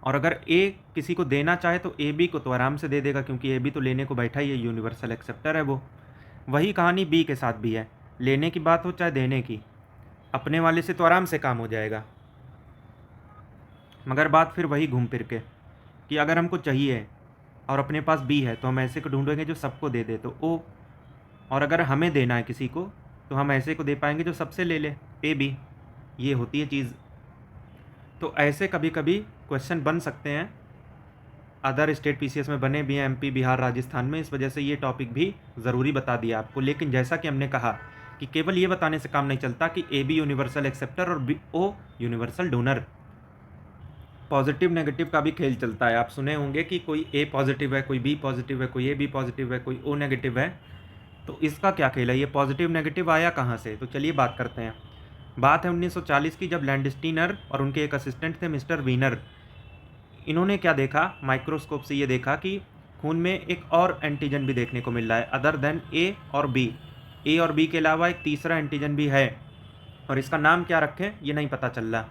और अगर ए किसी को देना चाहे तो ए बी को तो आराम से दे देगा, क्योंकि ए बी तो लेने को बैठा ही है, यूनिवर्सल एक्सेप्टर है वो। वही कहानी बी के साथ भी है, लेने की बात हो चाहे देने की, अपने वाले से तो आराम से काम हो जाएगा। मगर बात फिर वही घूम फिर के कि अगर हमको चाहिए और अपने पास बी है तो हम ऐसे को ढूंढेंगे जो सबको दे दे, तो ओ। और अगर हमें देना है किसी को तो हम ऐसे को दे पाएंगे जो सबसे ले ले, ए बी। ये होती है चीज़। तो ऐसे कभी कभी क्वेश्चन बन सकते हैं, अदर स्टेट पीसीएस में बने भी हैं, एमपी, बिहार, राजस्थान में। इस वजह से ये टॉपिक भी ज़रूरी बता दिया आपको। लेकिन जैसा कि हमने कहा कि केवल ये बताने से काम नहीं चलता कि ए बी यूनिवर्सल एक्सेप्टर और B O universal donor. Positive negative का भी खेल चलता है। आप सुने होंगे कि कोई ए पॉजिटिव है, कोई बी पॉजिटिव है, कोई ए बी पॉजिटिव है, कोई ओ नेगेटिव है। तो इसका क्या खेल है? ये पॉजिटिव नेगेटिव आया कहाँ से? तो चलिए बात करते हैं। बात है 1940 की, जब लैंडस्टीनर और उनके एक असिस्टेंट थे मिस्टर वीनर। इन्होंने क्या देखा? माइक्रोस्कोप से ये देखा कि खून में एक और एंटीजन भी देखने को मिल रहा है, अदर देन ए और बी। ए और बी के अलावा एक तीसरा एंटीजन भी है, और इसका नाम क्या रखें ये नहीं पता चल रहा।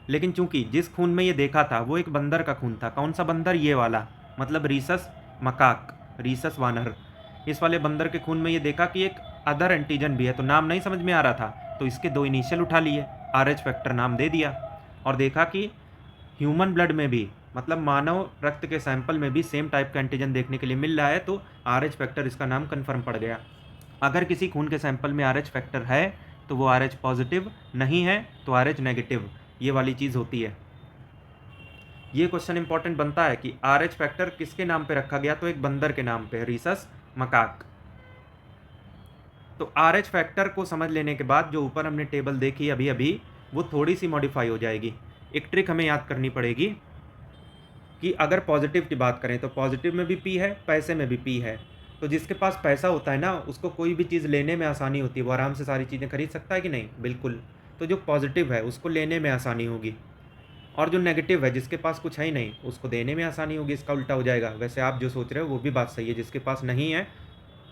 लेकिन चूंकि जिस खून में ये देखा था वो एक बंदर का खून था। कौन सा बंदर? ये वाला, मतलब रीसस मकाक, रीसस वानर। इस वाले बंदर के खून में ये देखा कि एक अदर एंटीजन भी है। तो नाम नहीं समझ में आ रहा था, तो इसके दो इनिशियल उठा लिए, RH फैक्टर नाम दे दिया। और देखा कि ह्यूमन ब्लड में भी, मतलब मानव रक्त के सैंपल में भी सेम टाइप का एंटीजन देखने के लिए मिल रहा है, तो RH फैक्टर इसका नाम कन्फर्म पड़ गया। अगर किसी खून के सैंपल में RH फैक्टर है तो वो RH पॉजिटिव, नहीं है तो RH नेगेटिव। ये वाली चीज़ होती है। ये क्वेश्चन इंपॉर्टेंट बनता है कि RH फैक्टर किसके नाम पे रखा गया? तो एक बंदर के नाम पे, रीसस मकाक। तो RH फैक्टर को समझ लेने के बाद जो ऊपर हमने टेबल देखी अभी अभी, वो थोड़ी सी मॉडिफाई हो जाएगी। एक ट्रिक हमें याद करनी पड़ेगी कि अगर पॉजिटिव की बात करें तो पॉजिटिव में भी P है, पैसे में भी P है। तो जिसके पास पैसा होता है ना, उसको कोई भी चीज़ लेने में आसानी होती है, वो आराम से सारी चीज़ें खरीद सकता है कि नहीं? बिल्कुल। तो जो पॉजिटिव है उसको लेने में आसानी होगी। और जो नेगेटिव है, जिसके पास कुछ है ही नहीं, उसको देने में आसानी होगी, इसका उल्टा हो जाएगा। वैसे आप जो सोच रहे हो वो भी बात सही है, जिसके पास नहीं है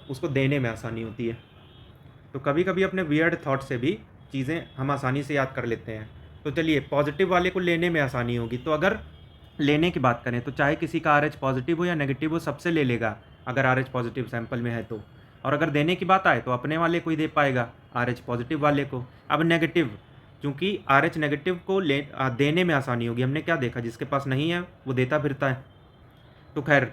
उसको देने में आसानी होती है। तो कभी कभी अपने वियर्ड थॉट से भी चीज़ें हम आसानी से याद कर लेते हैं। तो चलिए, पॉजिटिव वाले को लेने में आसानी होगी। तो अगर लेने की बात करें तो चाहे किसी का RH पॉजिटिव हो या नेगेटिव हो, सबसे ले लेगा अगर RH पॉजिटिव सैंपल में है तो। और अगर देने की बात आए तो अपने वाले को ही दे पाएगा, RH पॉजिटिव वाले को। अब नेगेटिव, क्योंकि RH नेगेटिव को देने में आसानी होगी। हमने क्या देखा, जिसके पास नहीं है वो देता फिरता है। तो खैर,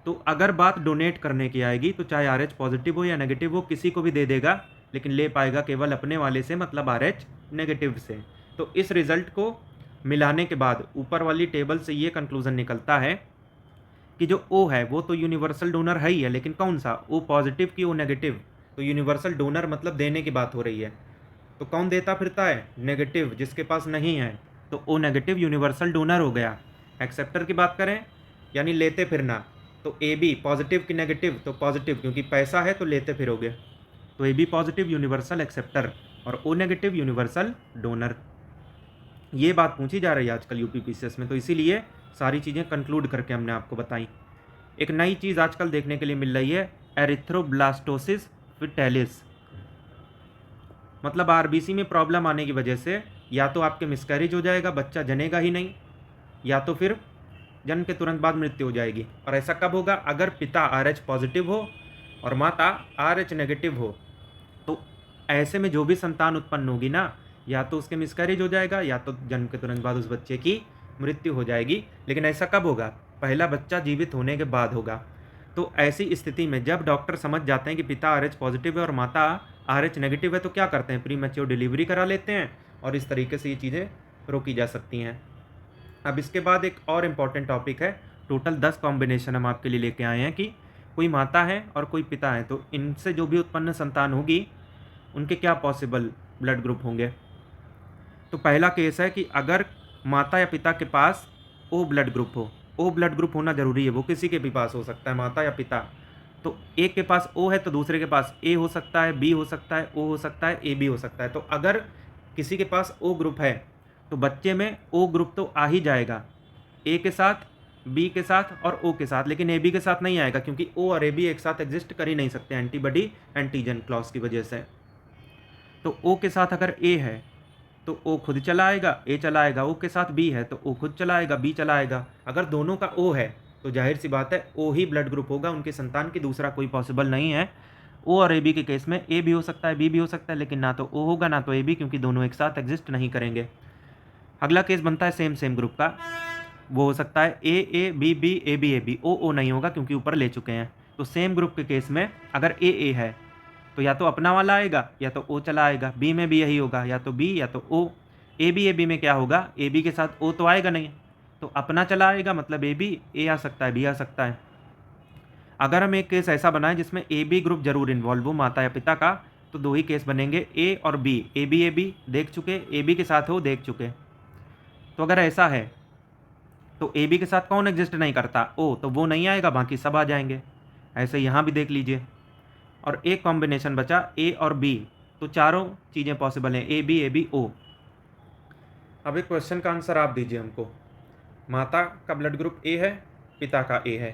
तो अगर बात डोनेट करने की आएगी तो चाहे RH पॉजिटिव हो या नेगेटिव हो, किसी को भी दे देगा, लेकिन ले पाएगा केवल अपने वाले से, मतलब RH नेगेटिव से। तो इस रिजल्ट को मिलाने के बाद ऊपर वाली टेबल से ये कंक्लूजन निकलता है कि जो O है वो तो यूनिवर्सल डोनर है ही है, लेकिन कौन सा, O पॉजिटिव की O नेगेटिव। तो यूनिवर्सल डोनर मतलब देने की बात हो रही है। तो कौन देता फिरता है, नेगेटिव, जिसके पास नहीं है। तो O नेगेटिव यूनिवर्सल डोनर हो गया। एक्सेप्टर की बात करें यानी लेते फिरना, तो AB पॉजिटिव की नेगेटिव, तो पॉजिटिव, क्योंकि पैसा है तो लेते फिरोगे। तो AB पॉजिटिव यूनिवर्सल एक्सेप्टर और O नेगेटिव यूनिवर्सल डोनर। ये बात पूछी जा रही है आजकल UPPCS में, तो इसीलिए सारी चीज़ें कंक्लूड करके हमने आपको बताई। एक नई चीज़ आजकल देखने के लिए मिल रही है, एरिथ्रोब्लास्टोसिस फिटालिस। मतलब RBC में प्रॉब्लम आने की वजह से या तो आपके मिसकैरेज हो जाएगा, बच्चा जनेगा ही नहीं, या तो फिर जन्म के तुरंत बाद मृत्यु हो जाएगी। और ऐसा कब होगा, अगर पिता RH पॉजिटिव हो और माता RH नेगेटिव हो। तो ऐसे में जो भी संतान उत्पन्न होगी ना, या तो उसके मिसकैरेज हो जाएगा या तो जन्म के तुरंत बाद उस बच्चे की मृत्यु हो जाएगी। लेकिन ऐसा कब होगा, पहला बच्चा जीवित होने के बाद होगा। तो ऐसी स्थिति में जब डॉक्टर समझ जाते हैं कि पिता RH पॉजिटिव है और माता RH नेगेटिव है, तो क्या करते हैं, प्री मैच्योर डिलीवरी करा लेते हैं, और इस तरीके से ये चीज़ें रोकी जा सकती हैं। अब इसके बाद एक और इम्पॉर्टेंट टॉपिक है, टोटल 10 कॉम्बिनेशन हम आपके लिए लेके आए हैं कि कोई माता है और कोई पिता है, तो इनसे जो भी उत्पन्न संतान होगी उनके क्या पॉसिबल ब्लड ग्रुप होंगे। तो पहला केस है कि अगर माता या पिता के पास O ब्लड ग्रुप हो। O ब्लड ग्रुप होना जरूरी है, वो किसी के भी पास हो सकता है, माता या पिता। तो एक के पास O है तो दूसरे के पास A हो सकता है, B हो सकता है, O हो सकता है, AB हो सकता है। तो अगर किसी के पास O ग्रुप है तो बच्चे में O ग्रुप तो आ ही जाएगा, A के साथ, B के साथ और O के साथ, लेकिन AB के साथ नहीं आएगा, क्योंकि O और AB एक साथ एग्जिस्ट कर ही नहीं सकते एंटीबॉडी एंटीजन क्लॉज की वजह से। तो O के साथ अगर A है तो O खुद चला आएगा, A चला आएगा। O के साथ B है तो O खुद चला आएगा, B चला आएगा। अगर दोनों का O है तो जाहिर सी बात है O ही ब्लड ग्रुप होगा उनके संतान की, दूसरा कोई पॉसिबल नहीं है। O और AB के केस में A भी हो सकता है, B भी हो सकता है, लेकिन ना तो O होगा ना तो AB, क्योंकि दोनों एक साथ एग्जिस्ट नहीं करेंगे। अगला केस बनता है सेम ग्रुप का, वो हो सकता है A B B AB AB, O नहीं होगा क्योंकि ऊपर ले चुके हैं। तो सेम ग्रुप के केस में अगर A है तो या तो अपना वाला आएगा या तो O चला आएगा। B में भी यही होगा, या तो B या तो O। AB में क्या होगा, AB के साथ O तो आएगा नहीं, तो अपना चला आएगा, मतलब AB, A आ सकता है, B आ सकता है। अगर हम एक केस ऐसा बनाएं जिसमें AB ग्रुप जरूर इन्वॉल्व हो, माता या पिता का, तो दो ही केस बनेंगे, A और B। AB देख चुके, AB के साथ हो देख चुके। तो अगर ऐसा है तो AB के साथ कौन एग्जिस्ट नहीं करता, O, तो वो नहीं आएगा, बाकी सब आ जाएंगे। ऐसे यहाँ भी देख लीजिए। और एक कॉम्बिनेशन बचा A और B, तो चारों चीज़ें पॉसिबल हैं, AB O। अब एक क्वेश्चन का आंसर आप दीजिए हमको। माता का ब्लड ग्रुप A है, पिता का A है,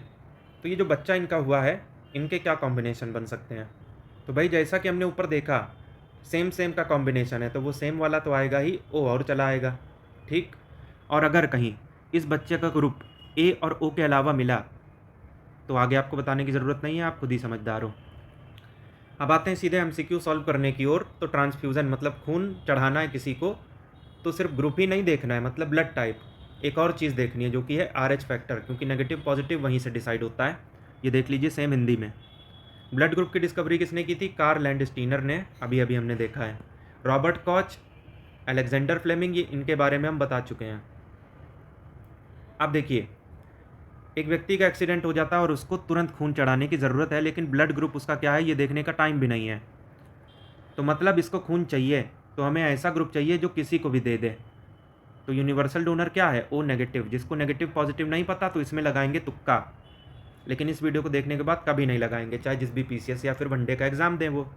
तो ये जो बच्चा इनका हुआ है इनके क्या कॉम्बिनेशन बन सकते हैं। तो भाई जैसा कि हमने ऊपर देखा, सेम का कॉम्बिनेशन है, तो वो सेम वाला तो आएगा ही, O और चला आएगा, ठीक। और अगर कहीं इस बच्चे का ग्रुप A और O के अलावा मिला तो आगे आपको बताने की ज़रूरत नहीं है, आप खुद ही समझदार हो। अब आते हैं सीधे MCQ सॉल्व करने की ओर। तो ट्रांसफ्यूज़न मतलब खून चढ़ाना है किसी को, तो सिर्फ ग्रुप ही नहीं देखना है, मतलब ब्लड टाइप, एक और चीज़ देखनी है जो कि है RH फैक्टर, क्योंकि नेगेटिव पॉजिटिव वहीं से डिसाइड होता है। ये देख लीजिए सेम हिंदी में। ब्लड ग्रुप की डिस्कवरी किसने की थी, कार्ल लैंडस्टीनर ने, अभी हमने देखा है। रॉबर्ट कॉच, अलेक्जेंडर फ्लेमिंग, ये इनके बारे में हम बता चुके हैं। अब देखिए, एक व्यक्ति का एक्सीडेंट हो जाता है और उसको तुरंत खून चढ़ाने की ज़रूरत है, लेकिन ब्लड ग्रुप उसका क्या है ये देखने का टाइम भी नहीं है। तो मतलब इसको खून चाहिए, तो हमें ऐसा ग्रुप चाहिए जो किसी को भी दे दे। तो यूनिवर्सल डोनर क्या है, O नेगेटिव। जिसको नेगेटिव पॉजिटिव नहीं पता तो इसमें लगाएंगे तुक्का, लेकिन इस वीडियो को देखने के बाद कभी नहीं लगाएंगे, चाहे जिस भी PCS या फिर वनडे का एग्ज़ाम दें वो।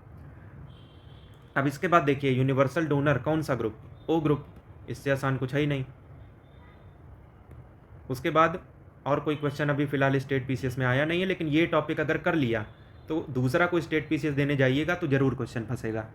अब इसके बाद देखिए यूनिवर्सल डोनर कौन सा ग्रुप, O ग्रुप, इससे आसान कुछ है ही नहीं। उसके बाद और कोई क्वेश्चन अभी फ़िलहाल स्टेट पीसीएस में आया नहीं है, लेकिन ये टॉपिक अगर कर लिया तो दूसरा कोई स्टेट पीसीएस देने जाइएगा तो ज़रूर क्वेश्चन फंसेगा।